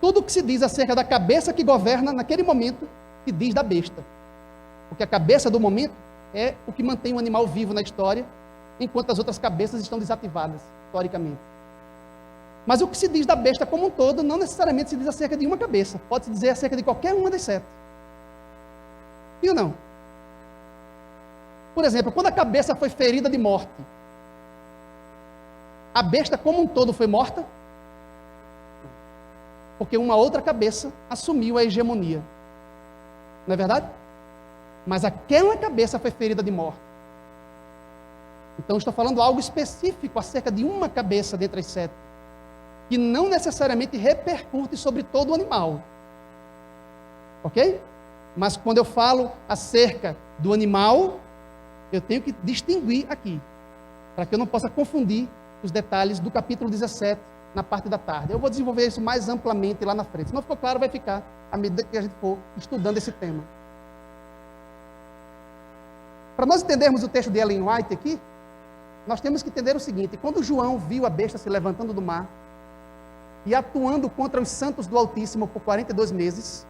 Tudo que se diz acerca da cabeça que governa naquele momento se diz da besta. Porque a cabeça do momento é o que mantém o animal vivo na história, enquanto as outras cabeças estão desativadas, historicamente. Mas o que se diz da besta como um todo, não necessariamente se diz acerca de uma cabeça. Pode-se dizer acerca de qualquer uma das 7. Sim ou não? Por exemplo, quando a cabeça foi ferida de morte, a besta como um todo foi morta? Porque uma outra cabeça assumiu a hegemonia. Não é verdade? Mas aquela cabeça foi ferida de morte. Então estou falando algo específico acerca de uma cabeça dentre as 7, que não necessariamente repercute sobre todo o animal. Ok? Mas quando eu falo acerca do animal, eu tenho que distinguir aqui, para que eu não possa confundir os detalhes do capítulo 17 na parte da tarde. Eu vou desenvolver isso mais amplamente lá na frente. Se não ficou claro, vai ficar à medida que a gente for estudando esse tema. Para nós entendermos o texto de Ellen White aqui, nós temos que entender o seguinte: quando João viu a besta se levantando do mar e atuando contra os santos do Altíssimo por 42 meses,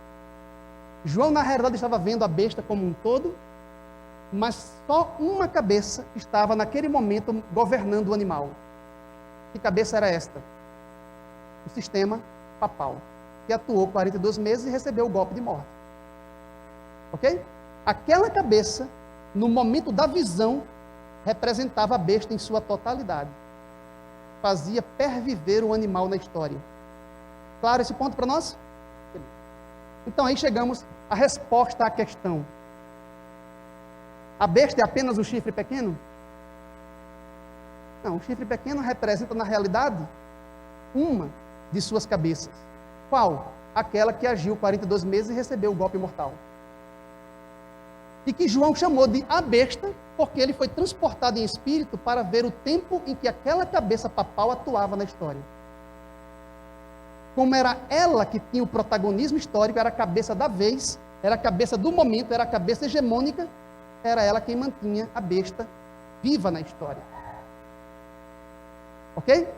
João, na realidade, estava vendo a besta como um todo, mas só uma cabeça estava naquele momento governando o animal. Que cabeça era esta? O sistema papal, que atuou 42 meses e recebeu o golpe de morte. Ok? Aquela cabeça, no momento da visão, representava a besta em sua totalidade. Fazia perviver o animal na história. Claro esse ponto para nós? Então aí chegamos à resposta à questão. A besta é apenas um chifre pequeno? Não, o chifre pequeno representa, na realidade, uma de suas cabeças. Qual? Aquela que agiu 42 meses e recebeu o golpe mortal. E que João chamou de a besta, porque ele foi transportado em espírito para ver o tempo em que aquela cabeça papal atuava na história. Como era ela que tinha o protagonismo histórico, era a cabeça da vez, era a cabeça do momento, era a cabeça hegemônica, era ela quem mantinha a besta viva na história. Ok?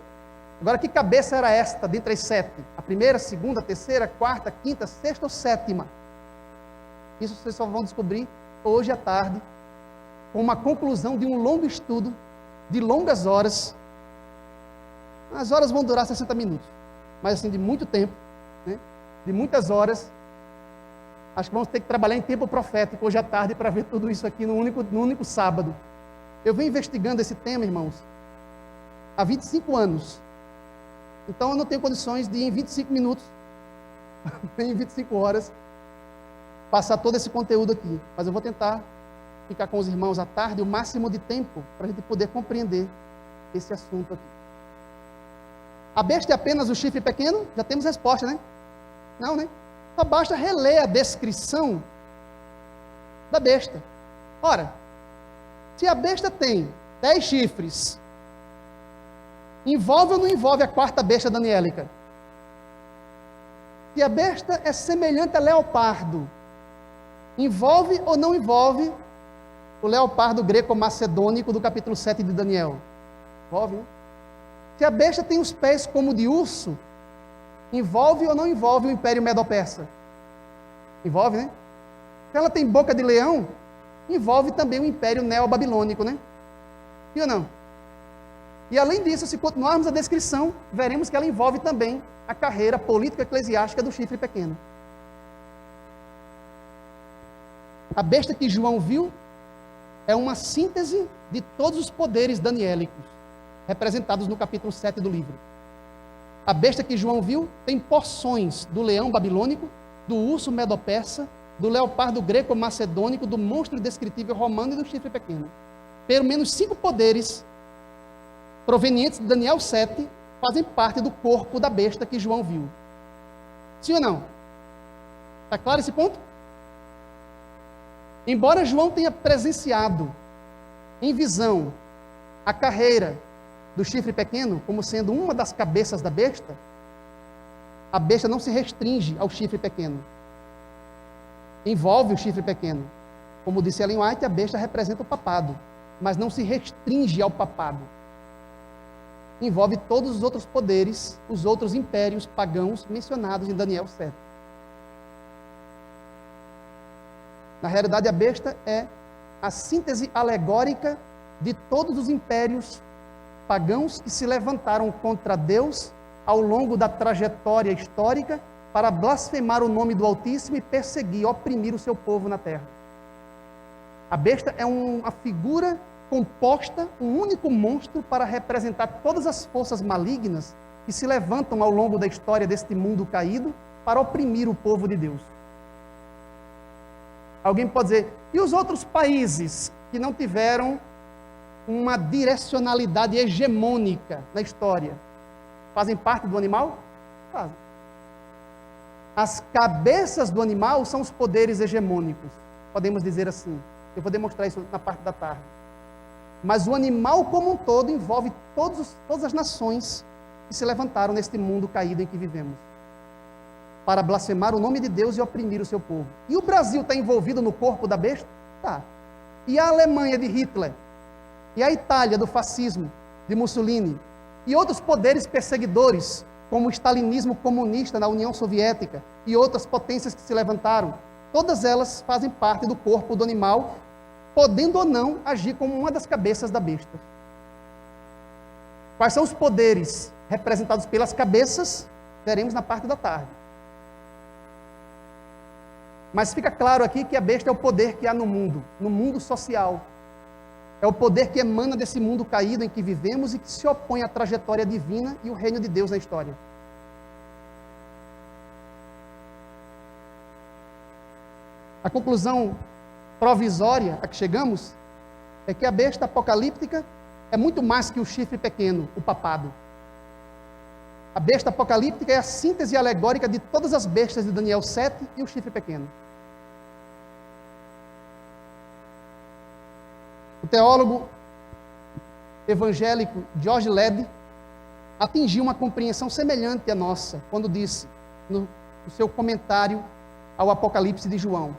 Agora, que cabeça era esta dentre as 7? A primeira, segunda, terceira, quarta, quinta, sexta ou sétima? Isso vocês só vão descobrir hoje à tarde, com uma conclusão de um longo estudo, de longas horas. As horas vão durar 60 minutos, mas assim, de muito tempo, né? De muitas horas. Acho que vamos ter que trabalhar em tempo profético hoje à tarde para ver tudo isso aqui no único sábado. Eu venho investigando esse tema, irmãos, há 25 anos. Então eu não tenho condições de, em 25 minutos, em 25 horas, passar todo esse conteúdo aqui. Mas eu vou tentar ficar com os irmãos à tarde o máximo de tempo para a gente poder compreender esse assunto aqui. A besta é apenas o chifre pequeno? Já temos resposta, né? Não, né? Só basta reler a descrição da besta. Ora, se a besta tem 10 chifres, envolve ou não envolve a quarta besta daniélica? Se a besta é semelhante a leopardo, envolve ou não envolve o leopardo greco-macedônico do capítulo 7 de Daniel? Envolve, né? Se a besta tem os pés como de urso, envolve ou não envolve o Império Medo-Persa? Envolve, né? Se ela tem boca de leão, envolve também o Império Neobabilônico, né? Sim ou não? E além disso, se continuarmos a descrição, veremos que ela envolve também a carreira política eclesiástica do chifre pequeno. A besta que João viu é uma síntese de todos os poderes daniélicos, representados no capítulo 7 do livro. A besta que João viu tem porções do leão babilônico, do urso medo-persa, do leopardo greco-macedônico, do monstro indescritível romano e do chifre pequeno. Pelo menos 5 poderes provenientes de Daniel 7 fazem parte do corpo da besta que João viu. Sim ou não? Está claro esse ponto? Embora João tenha presenciado em visão a carreira do chifre pequeno como sendo uma das cabeças da besta, a besta não se restringe ao chifre pequeno. Envolve o chifre pequeno. Como disse Ellen White, a besta representa o papado, mas não se restringe ao papado. Envolve todos os outros poderes, os outros impérios pagãos mencionados em Daniel 7. Na realidade, a besta é a síntese alegórica de todos os impérios pagãos que se levantaram contra Deus ao longo da trajetória histórica para blasfemar o nome do Altíssimo e perseguir, oprimir o seu povo na terra. A besta é uma figura composta, um único monstro para representar todas as forças malignas que se levantam ao longo da história deste mundo caído para oprimir o povo de Deus. Alguém pode dizer, e os outros países que não tiveram uma direcionalidade hegemônica na história, fazem parte do animal? Fazem. As cabeças do animal são os poderes hegemônicos, podemos dizer assim. Eu vou demonstrar isso na parte da tarde. Mas o animal como um todo envolve todas as nações que se levantaram neste mundo caído em que vivemos, para blasfemar o nome de Deus e oprimir o seu povo. E o Brasil está envolvido no corpo da besta? Tá. E a Alemanha de Hitler? E a Itália do fascismo, de Mussolini? E outros poderes perseguidores, como o stalinismo comunista na União Soviética e outras potências que se levantaram? Todas elas fazem parte do corpo do animal, podendo ou não agir como uma das cabeças da besta. Quais são os poderes representados pelas cabeças? Veremos na parte da tarde. Mas fica claro aqui que a besta é o poder que há no mundo social. É o poder que emana desse mundo caído em que vivemos e que se opõe à trajetória divina e o reino de Deus na história. A conclusão provisória a que chegamos é que a besta apocalíptica é muito mais que o chifre pequeno, o papado. A besta apocalíptica é a síntese alegórica de todas as bestas de Daniel 7 e o chifre pequeno. O teólogo evangélico George Led atingiu uma compreensão semelhante à nossa, quando disse, no seu comentário ao Apocalipse de João: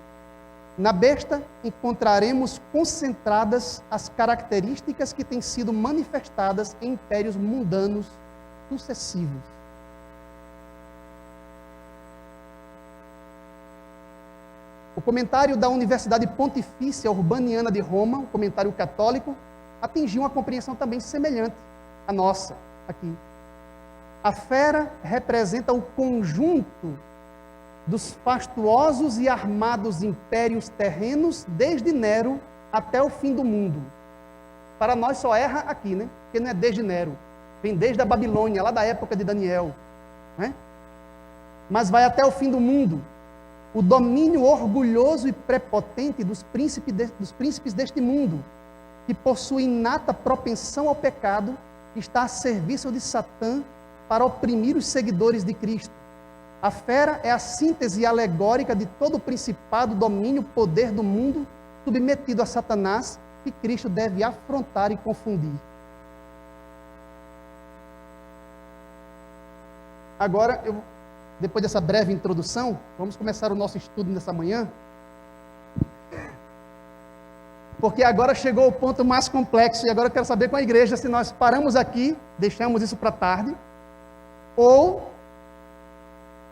na besta encontraremos concentradas as características que têm sido manifestadas em impérios mundanos sucessivos. O comentário da Universidade Pontifícia Urbaniana de Roma, o comentário católico, atingiu uma compreensão também semelhante à nossa aqui. A fera representa o conjunto dos fastuosos e armados impérios terrenos, desde Nero até o fim do mundo. Para nós só erra aqui, né? Porque não é desde Nero, vem desde a Babilônia, lá da época de Daniel, né? Mas vai até o fim do mundo. O domínio orgulhoso e prepotente dos príncipes deste mundo, que possui inata propensão ao pecado, está a serviço de Satã para oprimir os seguidores de Cristo. A fera é a síntese alegórica de todo o principado, domínio, poder do mundo submetido a Satanás, que Cristo deve afrontar e confundir. Agora, depois dessa breve introdução, vamos começar o nosso estudo nessa manhã. Porque agora chegou o ponto mais complexo, e agora eu quero saber com a igreja se nós paramos aqui, deixamos isso para tarde, ou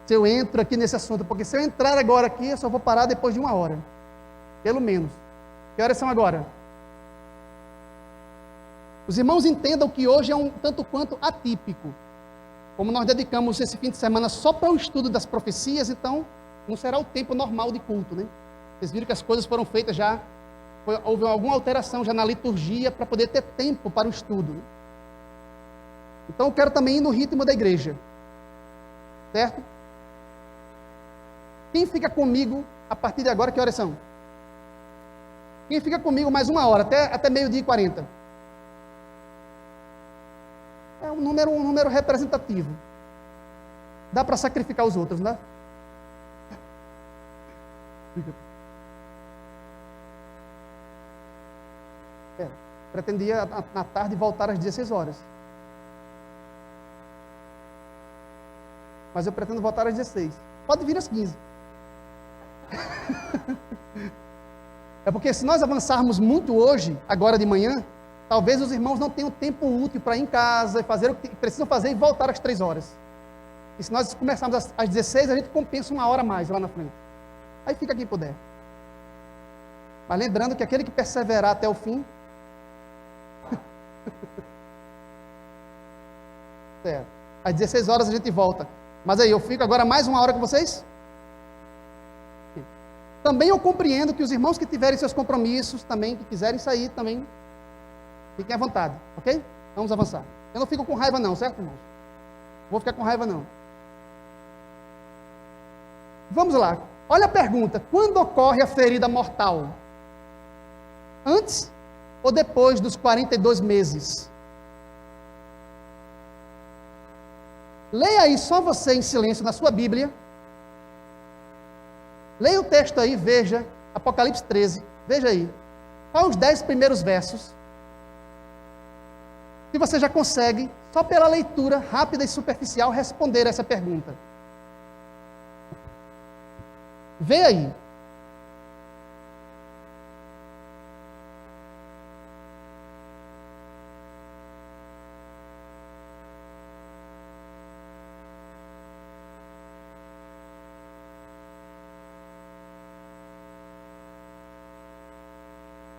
se eu entro aqui nesse assunto, porque se eu entrar agora aqui, eu só vou parar depois de 1 hora. Pelo menos. Que horas são agora? Os irmãos entendam que hoje é um tanto quanto atípico. Como nós dedicamos esse fim de semana só para o estudo das profecias, então não será o tempo normal de culto, né? Vocês viram que as coisas foram feitas já, houve alguma alteração já na liturgia para poder ter tempo para o estudo, né? Então eu quero também ir no ritmo da igreja. Certo? Quem fica comigo a partir de agora, que horas são? Quem fica comigo mais 1 hora, até 12:40? É um número representativo. Dá para sacrificar os outros, né? Pretendia na tarde voltar às 16 horas. Mas eu pretendo voltar às 16. Pode vir às 15. É porque se nós avançarmos muito hoje, agora de manhã, talvez os irmãos não tenham tempo útil para ir em casa e fazer o que precisam fazer e voltar às 3 horas. E se nós começarmos às 16, a gente compensa 1 hora a mais lá na frente. Aí fica quem puder. Mas lembrando que aquele que perseverar até o fim... certo. Às 16 horas a gente volta. Mas aí, eu fico agora mais 1 hora com vocês? Também eu compreendo que os irmãos que tiverem seus compromissos, também, que quiserem sair, também, fiquem à vontade, ok? Vamos avançar. Eu não fico com raiva não, certo, irmãos? Vou ficar com raiva não. Vamos lá. Olha a pergunta. Quando ocorre a ferida mortal? Antes ou depois dos 42 meses? Leia aí só você em silêncio na sua Bíblia. Leia o texto aí, veja, Apocalipse 13, veja aí. Quais os 10 primeiros versos? Se você já consegue, só pela leitura rápida e superficial, responder essa pergunta. Vê aí.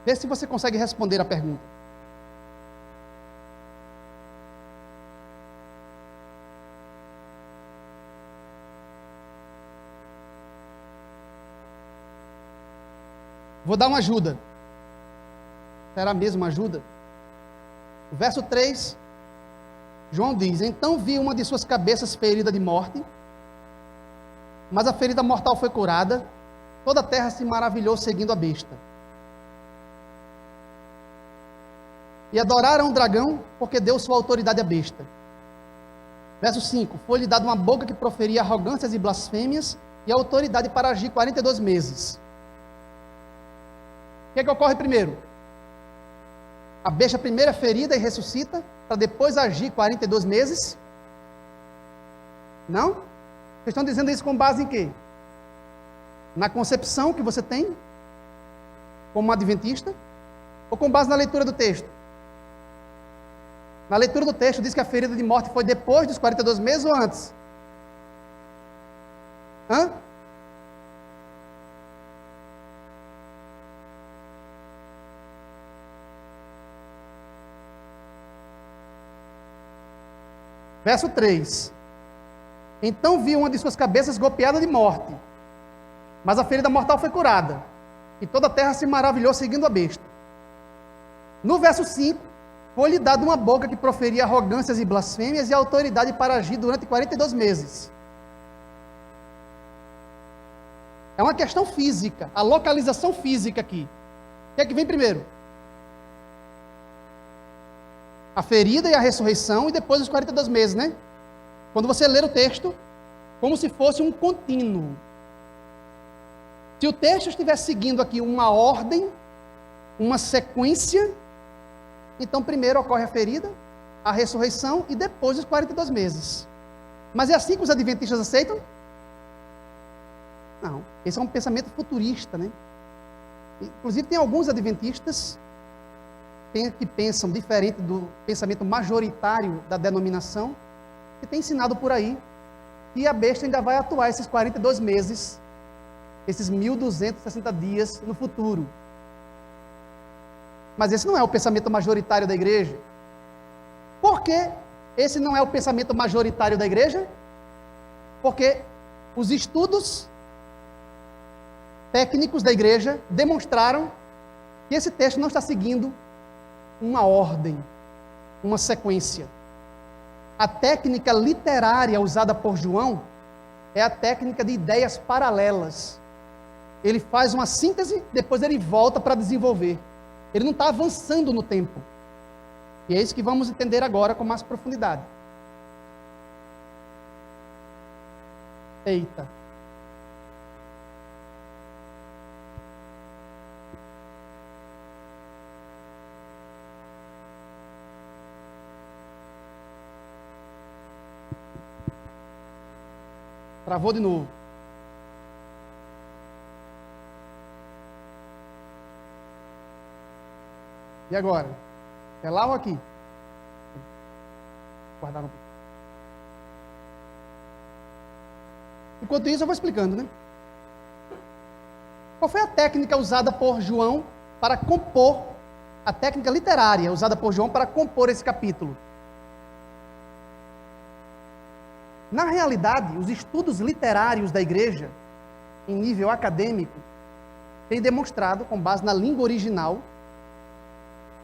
Vê se você consegue responder a pergunta. Vou dar uma ajuda. Será mesmo uma ajuda? O verso 3, João diz: então vi uma de suas cabeças ferida de morte, mas a ferida mortal foi curada, toda a terra se maravilhou seguindo a besta. E adoraram o dragão, porque deu sua autoridade à besta. Verso 5, foi-lhe dada uma boca que proferia arrogâncias e blasfêmias, e a autoridade para agir 42 meses. O que é que ocorre primeiro? A besta primeiro é ferida e ressuscita, para depois agir 42 meses? Não? Vocês estão dizendo isso com base em quê? Na concepção que você tem, como adventista? Ou com base na leitura do texto? Na leitura do texto diz que a ferida de morte foi depois dos 42 meses ou antes? Hã? Verso 3. Então vi uma de suas cabeças golpeada de morte, mas a ferida mortal foi curada, e toda a terra se maravilhou seguindo a besta. No verso 5, foi-lhe dada uma boca que proferia arrogâncias e blasfêmias e autoridade para agir durante 42 meses. É uma questão física, a localização física aqui. O que é que vem primeiro? A ferida e a ressurreição e depois os 42 meses, né? Quando você ler o texto, como se fosse um contínuo. Se o texto estiver seguindo aqui uma ordem, uma sequência, então primeiro ocorre a ferida, a ressurreição e depois os 42 meses. Mas é assim que os adventistas aceitam? Não, esse é um pensamento futurista, né? Inclusive tem alguns adventistas que pensam diferente do pensamento majoritário da denominação, que tem ensinado por aí que a besta ainda vai atuar esses 42 meses esses 1260 dias no futuro. Mas esse não é o pensamento majoritário da igreja. Por que esse não é o pensamento majoritário da igreja? Porque os estudos técnicos da igreja demonstraram que esse texto não está seguindo uma ordem, uma sequência. A técnica literária usada por João é a técnica de ideias paralelas. Ele faz uma síntese, depois ele volta para desenvolver. Ele não está avançando no tempo. E é isso que vamos entender agora com mais profundidade. Eita. Travou de novo. E agora? É lá ou aqui? Guardar um pouco. Enquanto isso, eu vou explicando, né? Qual foi a técnica usada por João para compor, a técnica literária usada por João para compor esse capítulo? Na realidade, os estudos literários da igreja, em nível acadêmico, têm demonstrado, com base na língua original,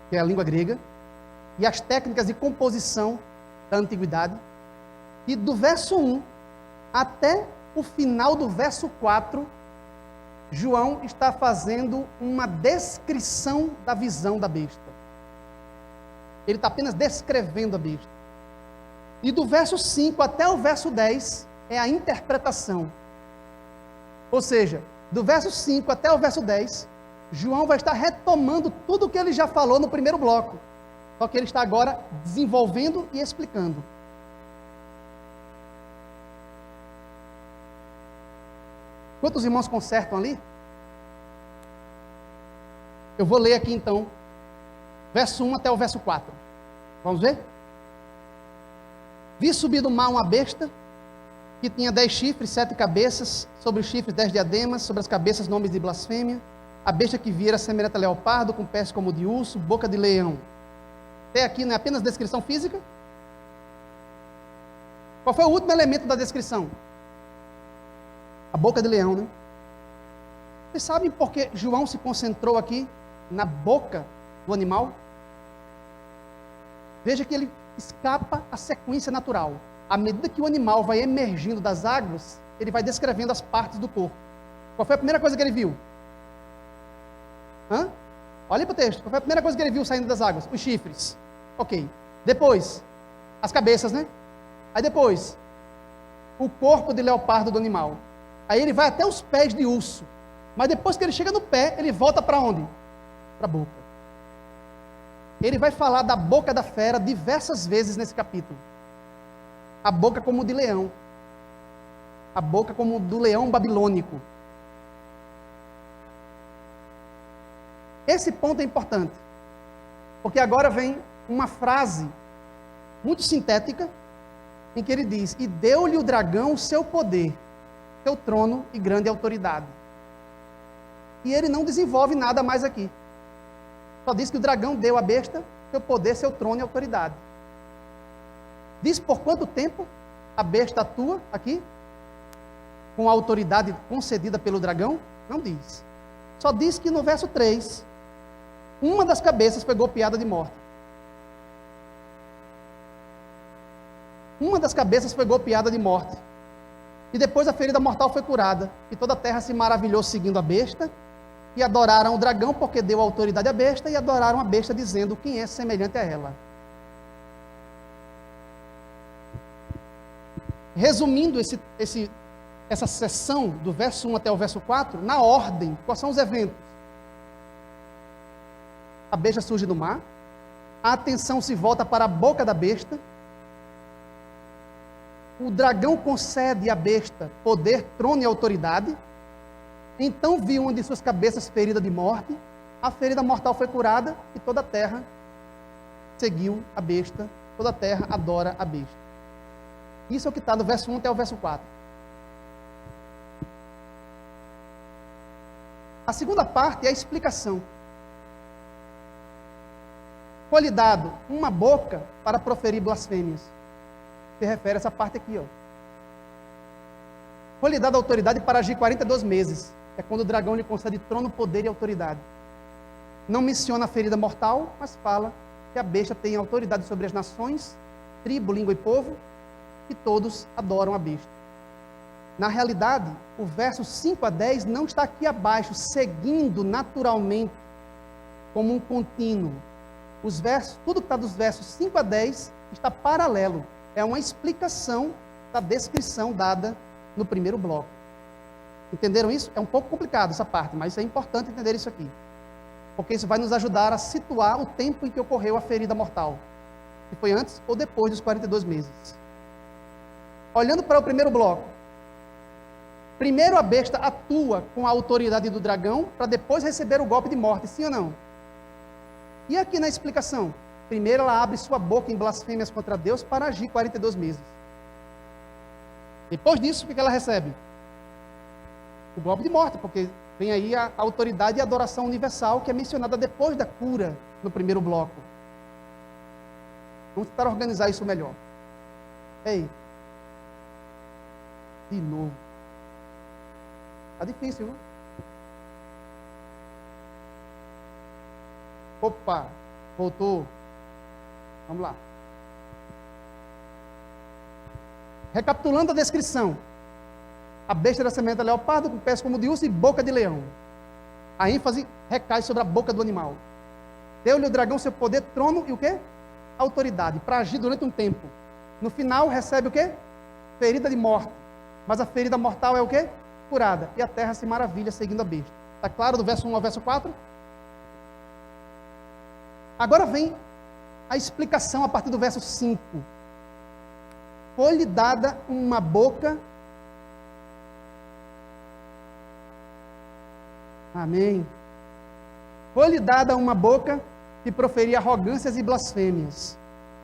que é a língua grega, e as técnicas de composição da antiguidade, e do verso 1 até o final do verso 4, João está fazendo uma descrição da visão da besta. Ele está apenas descrevendo a besta. E do verso 5 até o verso 10 é a interpretação. Ou seja, do verso 5 até o verso 10, João vai estar retomando tudo o que ele já falou no primeiro bloco. Só que ele está agora desenvolvendo e explicando. Quantos irmãos consertam ali? Eu vou ler aqui então, verso 1 até o verso 4. Vamos ver? Vi subir do mar uma besta, que tinha 10 chifres, 7 cabeças, sobre os chifres 10 diademas, sobre as cabeças nomes de blasfêmia. A besta que vi era semelhante a leopardo, com pés como de urso, boca de leão. Até aqui não é apenas descrição física? Qual foi o último elemento da descrição? A boca de leão, né? Vocês sabem por que João se concentrou aqui na boca do animal? Veja que ele escapa à sequência natural. À medida que o animal vai emergindo das águas, ele vai descrevendo as partes do corpo. Qual foi a primeira coisa que ele viu? Olha para o texto. Qual foi a primeira coisa que ele viu saindo das águas? Os chifres. Ok. Depois, as cabeças, né? Aí depois, o corpo de leopardo do animal. Aí ele vai até os pés de urso. Mas depois que ele chega no pé, ele volta para onde? Para a boca. Ele vai falar da boca da fera diversas vezes nesse capítulo. A boca como de leão. A boca como do leão babilônico. Esse ponto é importante. Porque agora vem uma frase muito sintética, em que ele diz: e deu-lhe o dragão o seu poder, seu trono e grande autoridade. E ele não desenvolve nada mais aqui. Só diz que o dragão deu à besta seu poder, seu trono e autoridade. Diz por quanto tempo a besta atua aqui? Com a autoridade concedida pelo dragão? Não diz. Só diz que no verso 3, uma das cabeças foi golpeada de morte. Uma das cabeças foi golpeada de morte. E depois a ferida mortal foi curada. E toda a terra se maravilhou seguindo a besta. E adoraram o dragão porque deu autoridade à besta. E adoraram a besta dizendo: quem é semelhante a ela? Resumindo essa sessão do verso 1 até o verso 4, na ordem, quais são os eventos? A besta surge do mar. A atenção se volta para a boca da besta. O dragão concede à besta poder, trono e autoridade. Então viu uma de suas cabeças ferida de morte. A ferida mortal foi curada e toda a terra seguiu a besta. Toda a terra adora a besta. Isso é o que está do verso 1 até o verso 4. A segunda parte é a explicação. Foi-lhe dado uma boca para proferir blasfêmias. Se refere a essa parte aqui, ó. Foi-lhe dada autoridade para agir 42 meses. É quando o dragão lhe concede trono, poder e autoridade. Não menciona a ferida mortal, mas fala que a besta tem autoridade sobre as nações, tribo, língua e povo, e todos adoram a besta. Na realidade, o verso 5 a 10 não está aqui abaixo, seguindo naturalmente, como um contínuo. Os versos, tudo que está dos versos 5 a 10 está paralelo. É uma explicação da descrição dada no primeiro bloco. Entenderam isso? É um pouco complicado essa parte, mas é importante entender isso aqui. Porque isso vai nos ajudar a situar o tempo em que ocorreu a ferida mortal. Se foi antes ou depois dos 42 meses. Olhando para o primeiro bloco. Primeiro a besta atua com a autoridade do dragão para depois receber o golpe de morte, sim ou não? E aqui na explicação? Primeiro ela abre sua boca em blasfêmias contra Deus para agir 42 meses. Depois disso, o que ela recebe? O golpe de morte, porque vem aí a autoridade e a adoração universal que é mencionada depois da cura no primeiro bloco. Vamos tentar organizar isso melhor. Ei. De novo. Está difícil, viu? Opa, voltou. Vamos lá. Recapitulando a descrição. A besta da semente é leopardo, com pés como de urso e boca de leão. A ênfase recai sobre a boca do animal. Deu-lhe o dragão seu poder, trono e o quê? Autoridade, para agir durante um tempo. No final recebe o quê? Ferida de morte. Mas a ferida mortal é o quê? Curada. E a terra se maravilha seguindo a besta. Está claro do verso 1 ao verso 4? Agora vem a explicação a partir do verso 5. Foi-lhe dada uma boca. Amém. Foi-lhe dada uma boca que proferia arrogâncias e blasfêmias.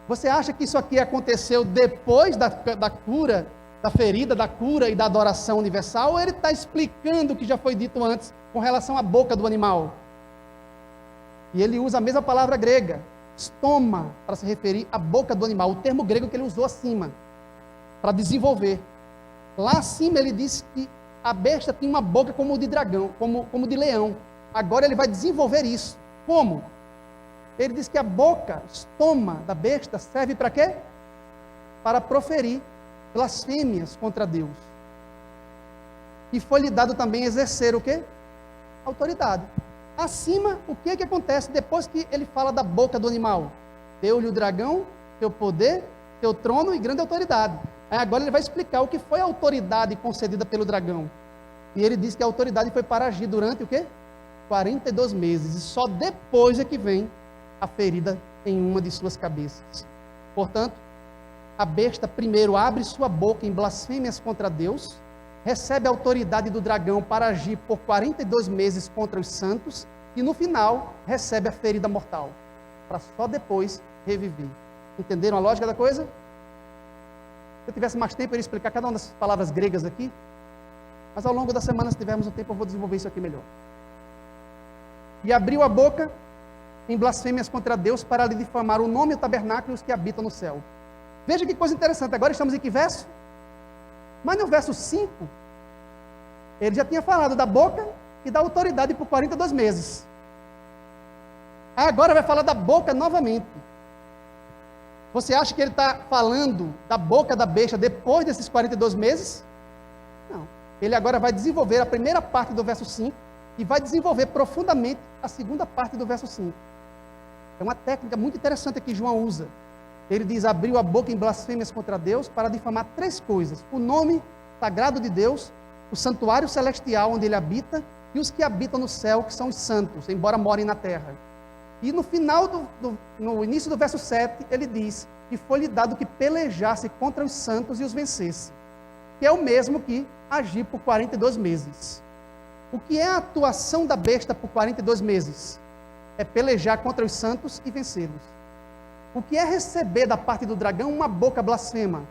Você acha que isso aqui aconteceu depois da cura, da ferida, da cura e da adoração universal? Ou ele está explicando o que já foi dito antes com relação à boca do animal? E ele usa a mesma palavra grega, stoma, para se referir à boca do animal. O termo grego que ele usou acima, para desenvolver. Lá acima ele disse que a besta tinha uma boca como de dragão, como de leão. Agora ele vai desenvolver isso. Como? Ele diz que a boca, estômago da besta, serve para quê? Para proferir blasfêmias contra Deus. E foi-lhe dado também exercer o quê? Autoridade. Acima, o que acontece depois que ele fala da boca do animal? Deu-lhe o dragão, seu poder, seu trono e grande autoridade. Aí agora ele vai explicar o que foi a autoridade concedida pelo dragão. E ele diz que a autoridade foi para agir durante o quê? 42 meses. E só depois é que vem a ferida em uma de suas cabeças. Portanto, a besta primeiro abre sua boca em blasfêmias contra Deus, recebe a autoridade do dragão para agir por 42 meses contra os santos, e no final recebe a ferida mortal, para só depois reviver. Entenderam a lógica da coisa? Se eu tivesse mais tempo, eu iria explicar cada uma das palavras gregas aqui, mas ao longo da semana, se tivermos um tempo, eu vou desenvolver isso aqui melhor. E abriu a boca em blasfêmias contra Deus para lhe difamar o nome e o tabernáculo e os que habitam no céu. Veja que coisa interessante, agora estamos em que verso? Mas no verso 5, ele já tinha falado da boca e da autoridade por 42 meses. Agora vai falar da boca novamente. Você acha que ele está falando da boca da besta depois desses 42 meses? Não. Ele agora vai desenvolver a primeira parte do verso 5 e vai desenvolver profundamente a segunda parte do verso 5. É uma técnica muito interessante que João usa. Ele diz, abriu a boca em blasfêmias contra Deus para difamar três coisas: o nome sagrado de Deus, o santuário celestial onde ele habita e os que habitam no céu, que são os santos, embora morem na terra. E no final, no início do verso 7, ele diz que foi-lhe dado que pelejasse contra os santos e os vencesse, que é o mesmo que agir por 42 meses. O que é a atuação da besta por 42 meses? É pelejar contra os santos e vencê-los. O que é receber da parte do dragão uma boca blasfema?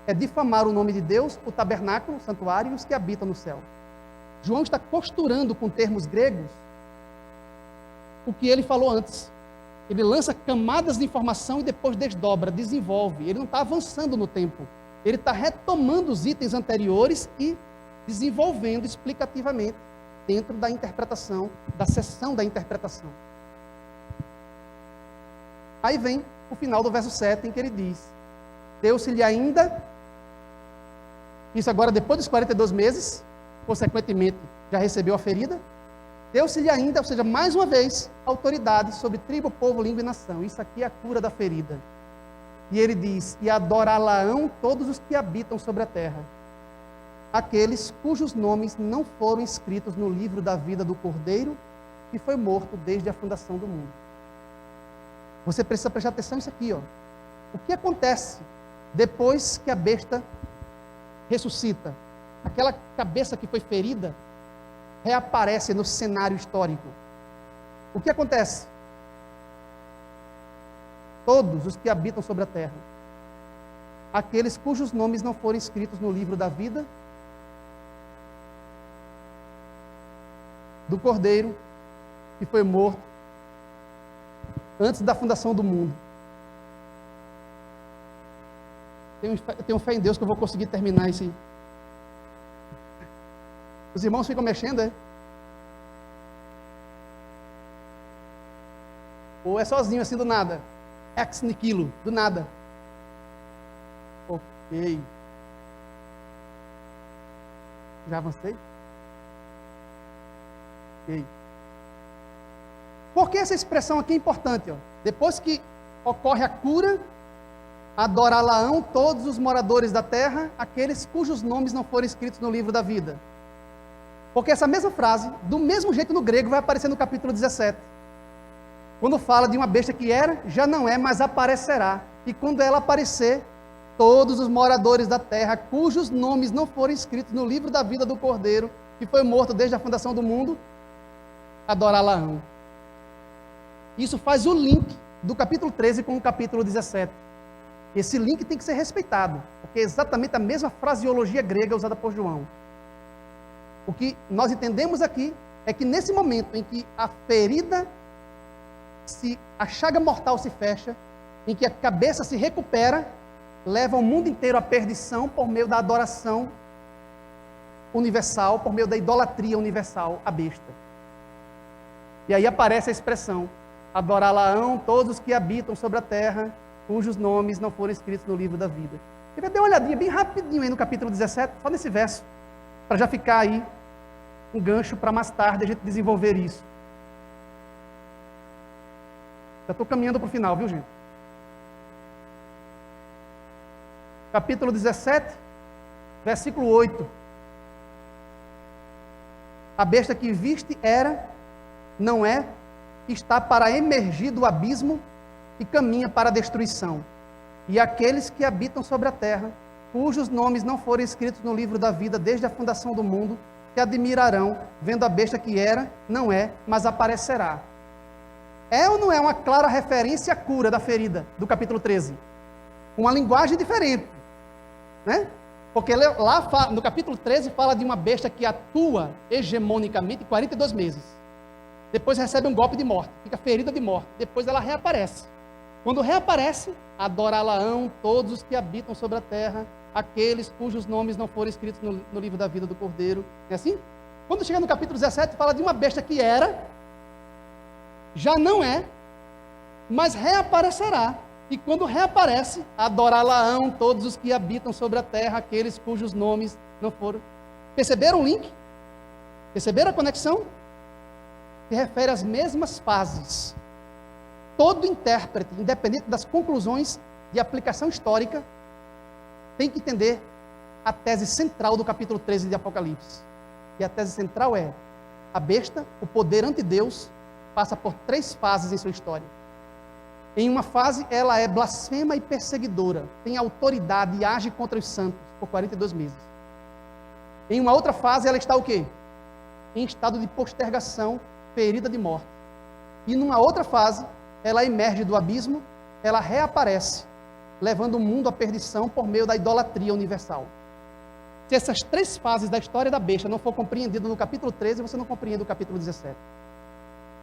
É difamar o nome de Deus, o tabernáculo, o santuário e os que habitam no céu. João está costurando com termos gregos o que ele falou antes. Ele lança camadas de informação e depois desdobra, desenvolve. Ele não está avançando no tempo. Ele está retomando os itens anteriores e desenvolvendo explicativamente dentro da interpretação, da seção da interpretação. Aí vem o final do verso 7, em que ele diz: deu-se-lhe ainda, isso agora depois dos 42 meses, consequentemente já recebeu a ferida, deu-se-lhe ainda, ou seja, mais uma vez, autoridade sobre tribo, povo, língua e nação. Isso aqui é a cura da ferida. E ele diz: e adorá-la-ão todos os que habitam sobre a terra, aqueles cujos nomes não foram escritos no livro da vida do Cordeiro, que foi morto desde a fundação do mundo. Você precisa prestar atenção nisso aqui, ó. O que acontece depois que a besta ressuscita? Aquela cabeça que foi ferida reaparece no cenário histórico. O que acontece? Todos os que habitam sobre a terra, aqueles cujos nomes não foram escritos no livro da vida do Cordeiro, que foi morto antes da fundação do mundo. Eu tenho fé em Deus que eu vou conseguir terminar esse. Os irmãos ficam mexendo, é? Ou é sozinho assim do nada? Ex nihilo, do nada. Ok. Já avancei? Ok. Por que essa expressão aqui é importante? Ó? Depois que ocorre a cura, adorá-la-ão todos os moradores da terra, aqueles cujos nomes não foram escritos no livro da vida. Porque essa mesma frase, do mesmo jeito no grego, vai aparecer no capítulo 17. Quando fala de uma besta que era, já não é, mas aparecerá. E quando ela aparecer, todos os moradores da terra, cujos nomes não foram escritos no livro da vida do Cordeiro, que foi morto desde a fundação do mundo, adorá-la-ão. Isso faz o link do capítulo 13 com o capítulo 17. Esse link tem que ser respeitado, porque é exatamente a mesma fraseologia grega usada por João. O que nós entendemos aqui é que nesse momento em que a ferida, a chaga mortal se fecha, em que a cabeça se recupera, leva o mundo inteiro à perdição por meio da adoração universal, por meio da idolatria universal à besta. E aí aparece a expressão: adorá-la-ão todos os que habitam sobre a terra, cujos nomes não foram escritos no livro da vida. Você vai dar uma olhadinha bem rapidinho aí no capítulo 17, só nesse verso, para já ficar aí um gancho para mais tarde a gente desenvolver isso. Já estou caminhando para o final, viu, gente? Capítulo 17, versículo 8. A besta que viste era, não é, está para emergir do abismo e caminha para a destruição. E aqueles que habitam sobre a terra, cujos nomes não foram escritos no livro da vida desde a fundação do mundo, se admirarão, vendo a besta que era, não é, mas aparecerá. É ou não é uma clara referência à cura da ferida do capítulo 13? Uma linguagem diferente, né? Porque lá no capítulo 13 fala de uma besta que atua hegemonicamente 42 meses. Depois recebe um golpe de morte, fica ferida de morte. Depois ela reaparece. Quando reaparece, adorá-la-ão todos os que habitam sobre a terra, aqueles cujos nomes não foram escritos no livro da vida do Cordeiro. É assim? Quando chega no capítulo 17, fala de uma besta que era, já não é, mas reaparecerá. E quando reaparece, adorá-la-ão todos os que habitam sobre a terra, aqueles cujos nomes não foram. Perceberam o link? Perceberam a conexão? Se refere às mesmas fases. Todo intérprete, independente das conclusões de aplicação histórica, tem que entender a tese central do capítulo 13 de Apocalipse. E a tese central é: a besta, o poder ante Deus, passa por 3 fases em sua história. Em uma fase, ela é blasfema e perseguidora, tem autoridade e age contra os santos por 42 meses. Em uma outra fase, ela está o quê? Em estado de postergação, ferida de morte. E numa outra fase, ela emerge do abismo, ela reaparece, levando o mundo à perdição por meio da idolatria universal. Se essas 3 fases da história da besta não for compreendida no capítulo 13, você não compreende o capítulo 17.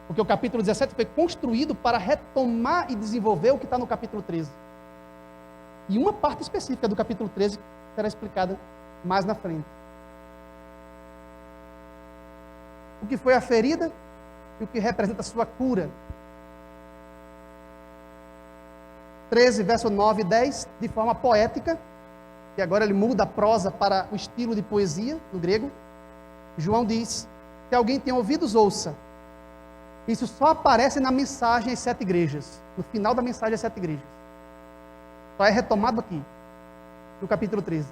Porque o capítulo 17 foi construído para retomar e desenvolver o que está no capítulo 13. E uma parte específica do capítulo 13 será explicada mais na frente. O que foi a ferida e o que representa a sua cura. 13, verso 9 e 10, de forma poética, que agora ele muda a prosa para o estilo de poesia, no grego. João diz, se alguém tem ouvidos, ouça. Isso só aparece na mensagem às 7 igrejas, no final da mensagem às 7 igrejas. Só é retomado aqui, no capítulo 13.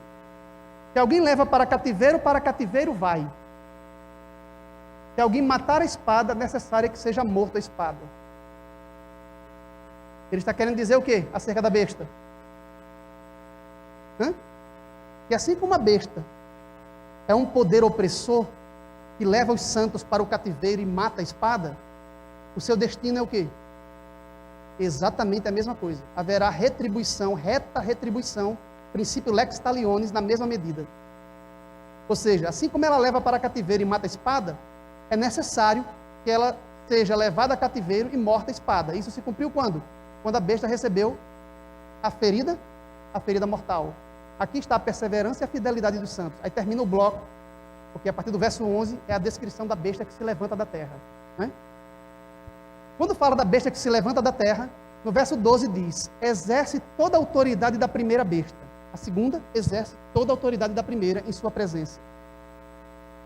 Se alguém leva para cativeiro vai. Se alguém matar a espada, é necessário que seja morto a espada. Ele está querendo dizer o quê acerca da besta? Que assim como a besta é um poder opressor que leva os santos para o cativeiro e mata a espada, o seu destino é o quê? Exatamente a mesma coisa. Haverá retribuição, reta retribuição, princípio lex talionis na mesma medida. Ou seja, assim como ela leva para cativeiro e mata a espada, é necessário que ela seja levada a cativeiro e morta a espada. Isso se cumpriu quando? Quando a besta recebeu a ferida mortal. Aqui está a perseverança e a fidelidade dos santos. Aí termina o bloco, porque a partir do verso 11 é a descrição da besta que se levanta da terra. Né? Quando fala da besta que se levanta da terra, no verso 12 diz, exerce toda a autoridade da primeira besta. A segunda exerce toda a autoridade da primeira em sua presença.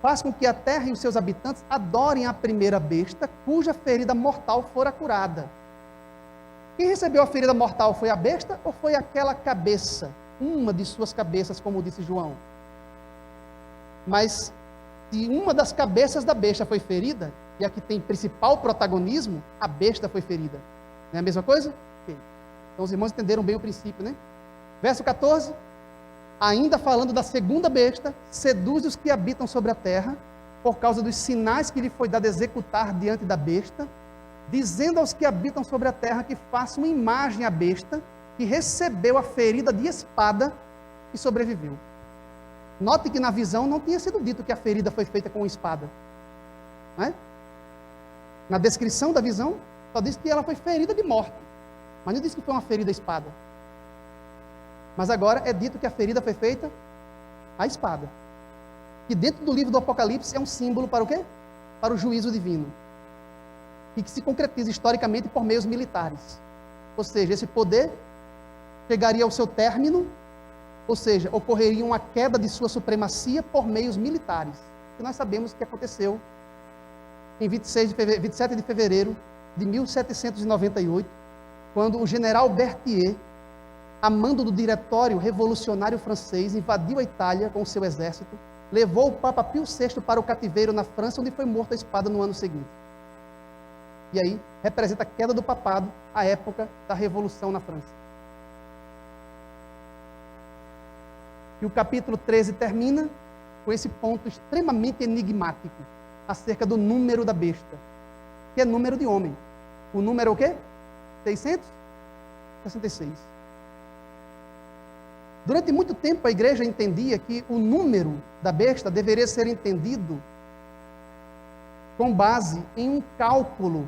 Faz com que a terra e os seus habitantes adorem a primeira besta, cuja ferida mortal fora curada. Quem recebeu a ferida mortal foi a besta ou foi aquela cabeça? Uma de suas cabeças, como disse João. Mas, se uma das cabeças da besta foi ferida, e a que tem principal protagonismo, a besta foi ferida. Não é a mesma coisa? Okay. Então os irmãos entenderam bem o princípio, né? Verso 14. Ainda falando da segunda besta, seduz os que habitam sobre a terra, por causa dos sinais que lhe foi dado executar diante da besta, dizendo aos que habitam sobre a terra que façam imagem à besta, que recebeu a ferida de espada e sobreviveu. Note que na visão não tinha sido dito que a ferida foi feita com espada. Não é? Na descrição da visão, só diz que ela foi ferida de morte, mas não diz que foi uma ferida à espada. Mas agora é dito que a ferida foi feita à espada. Que dentro do livro do Apocalipse é um símbolo para o quê? Para o juízo divino. E que se concretiza historicamente por meios militares. Ou seja, esse poder chegaria ao seu término, ou seja, ocorreria uma queda de sua supremacia por meios militares. Que nós sabemos que aconteceu em 27 de fevereiro de 1798, quando o general Berthier, a mando do Diretório Revolucionário Francês, invadiu a Itália com o seu exército, levou o Papa Pio VI para o cativeiro na França, onde foi morto a espada no ano seguinte. E aí, representa a queda do papado, a época da Revolução na França. E o capítulo 13 termina com esse ponto extremamente enigmático, acerca do número da besta, que é número de homem. O número é o quê? 666. Durante muito tempo a igreja entendia que o número da besta deveria ser entendido com base em um cálculo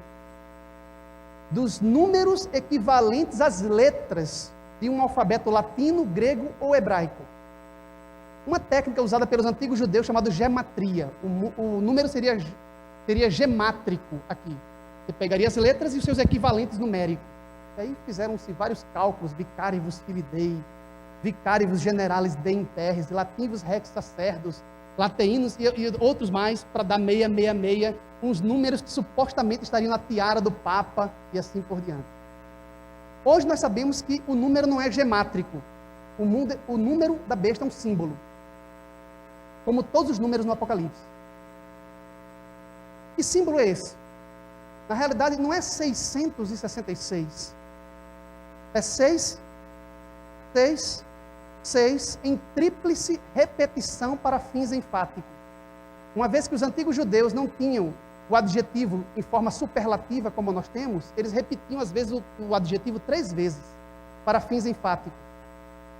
dos números equivalentes às letras de um alfabeto latino, grego ou hebraico. Uma técnica usada pelos antigos judeus chamada gematria. O número seria gemátrico aqui. Você pegaria as letras e os seus equivalentes numéricos. E aí fizeram-se vários cálculos, vicárivos filidei, vicárivos generalis de imperes, lativos rex sacerdos, lateinos e outros mais, para dar 666, uns números que supostamente estariam na tiara do Papa e assim por diante. Hoje nós sabemos que o número não é gemátrico. O número da besta é um símbolo, como todos os números no Apocalipse. Que símbolo é esse? Na realidade não é 666, é 6, 6, 6 em tríplice repetição para fins enfáticos. Uma vez que os antigos judeus não tinham o adjetivo em forma superlativa como nós temos, eles repetiam às vezes o adjetivo 3 vezes para fins enfáticos.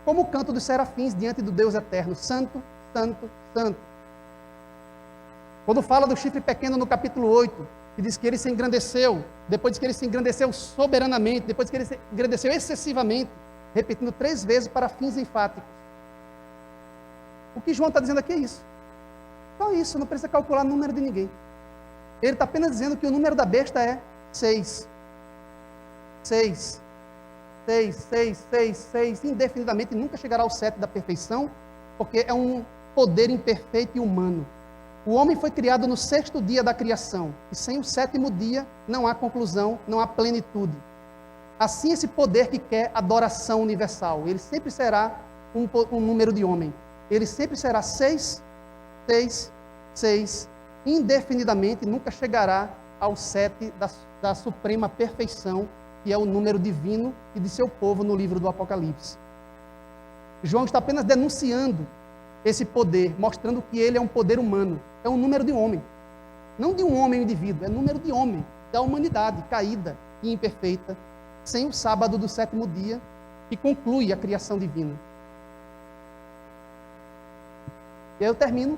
Como o canto dos serafins diante do Deus eterno, santo, santo, santo. Quando fala do chifre pequeno no capítulo 8, que diz que ele se engrandeceu, depois diz que ele se engrandeceu soberanamente, depois diz que ele se engrandeceu excessivamente, repetindo 3 vezes para fins enfáticos. O que João está dizendo aqui é isso. Só isso, não precisa calcular o número de ninguém. Ele está apenas dizendo que o número da besta é 6. 6. 6, 6, 6, 6, indefinidamente, nunca chegará ao 7 da perfeição, porque é um poder imperfeito e humano. O homem foi criado no 6º dia da criação, e sem o 7º dia não há conclusão, não há plenitude. Assim, esse poder que quer adoração universal, ele sempre será um número de homem. Ele sempre será 6, 6, 6, indefinidamente, nunca chegará ao 7 da suprema perfeição, que é o número divino e de seu povo no livro do Apocalipse. João está apenas denunciando esse poder, mostrando que ele é um poder humano, é um número de homem. Não de um homem indivíduo, é número de homem, da humanidade caída e imperfeita, sem o sábado do 7º dia, que conclui a criação divina. E aí eu termino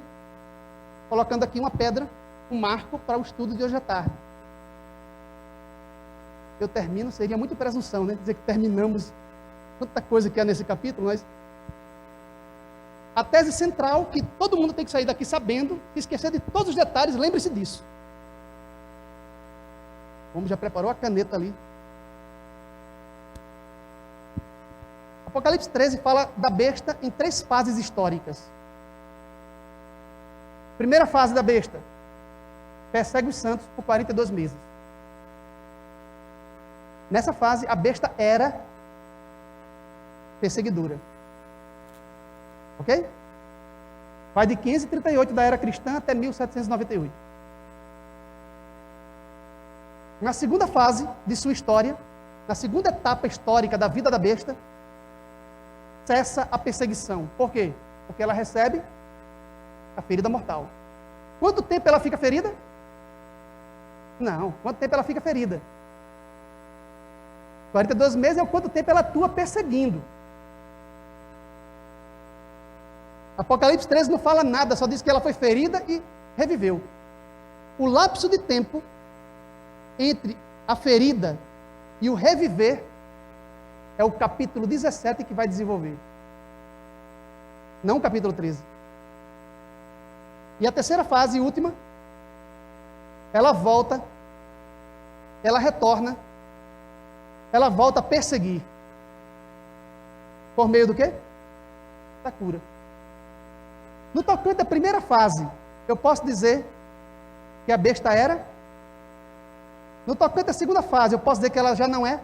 colocando aqui uma pedra, um marco para o estudo de hoje à tarde. Eu termino, seria muito presunção, né? Dizer que terminamos tanta coisa que há nesse capítulo, mas a tese central, que todo mundo tem que sair daqui sabendo, se esquecer de todos os detalhes, lembre-se disso. Como já preparou a caneta ali. Apocalipse 13 fala da besta em 3 fases históricas. Primeira fase da besta, persegue os santos por 42 meses. Nessa fase, a besta era perseguidora. Ok? Vai de 538 da era cristã até 1798. Na segunda fase de sua história, na segunda etapa histórica da vida da besta, cessa a perseguição. Por quê? Porque ela recebe a ferida mortal. Quanto tempo ela fica ferida? Não. Quanto tempo ela fica ferida? 42 meses é o quanto tempo ela atua perseguindo. Apocalipse 13 não fala nada, só diz que ela foi ferida e reviveu. O lapso de tempo entre a ferida e o reviver é o capítulo 17 que vai desenvolver. Não o capítulo 13. E a terceira fase, última, ela volta, ela retorna, ela volta a perseguir. Por meio do quê? Da cura. No tocante à primeira fase, eu posso dizer que a besta era. No tocante à segunda fase, eu posso dizer que ela já não é.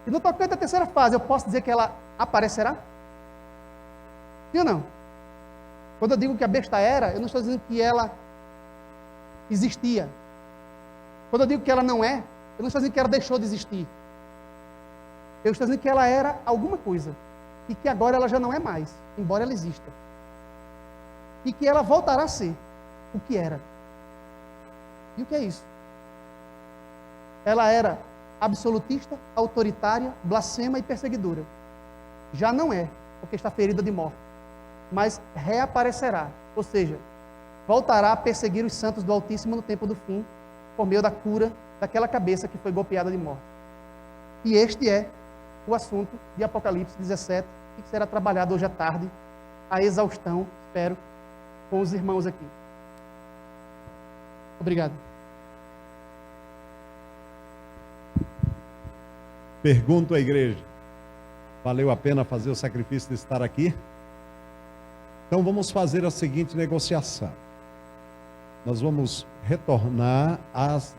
E no tocante à terceira fase, eu posso dizer que ela aparecerá? Sim ou não? Quando eu digo que a besta era, eu não estou dizendo que ela existia. Quando eu digo que ela não é, eu não estou dizendo que ela deixou de existir. Eu estou dizendo que ela era alguma coisa. E que agora ela já não é mais, embora ela exista. E que ela voltará a ser o que era. E o que é isso? Ela era absolutista, autoritária, blasfema e perseguidora. Já não é, porque está ferida de morte. Mas reaparecerá, ou seja, voltará a perseguir os santos do Altíssimo no tempo do fim, por meio da cura daquela cabeça que foi golpeada de morte. E este é o assunto de Apocalipse 17, que será trabalhado hoje à tarde, a exaustão, espero, com os irmãos aqui. Obrigado. Pergunto à igreja: valeu a pena fazer o sacrifício de estar aqui? Então vamos fazer a seguinte negociação. Nós vamos retornar às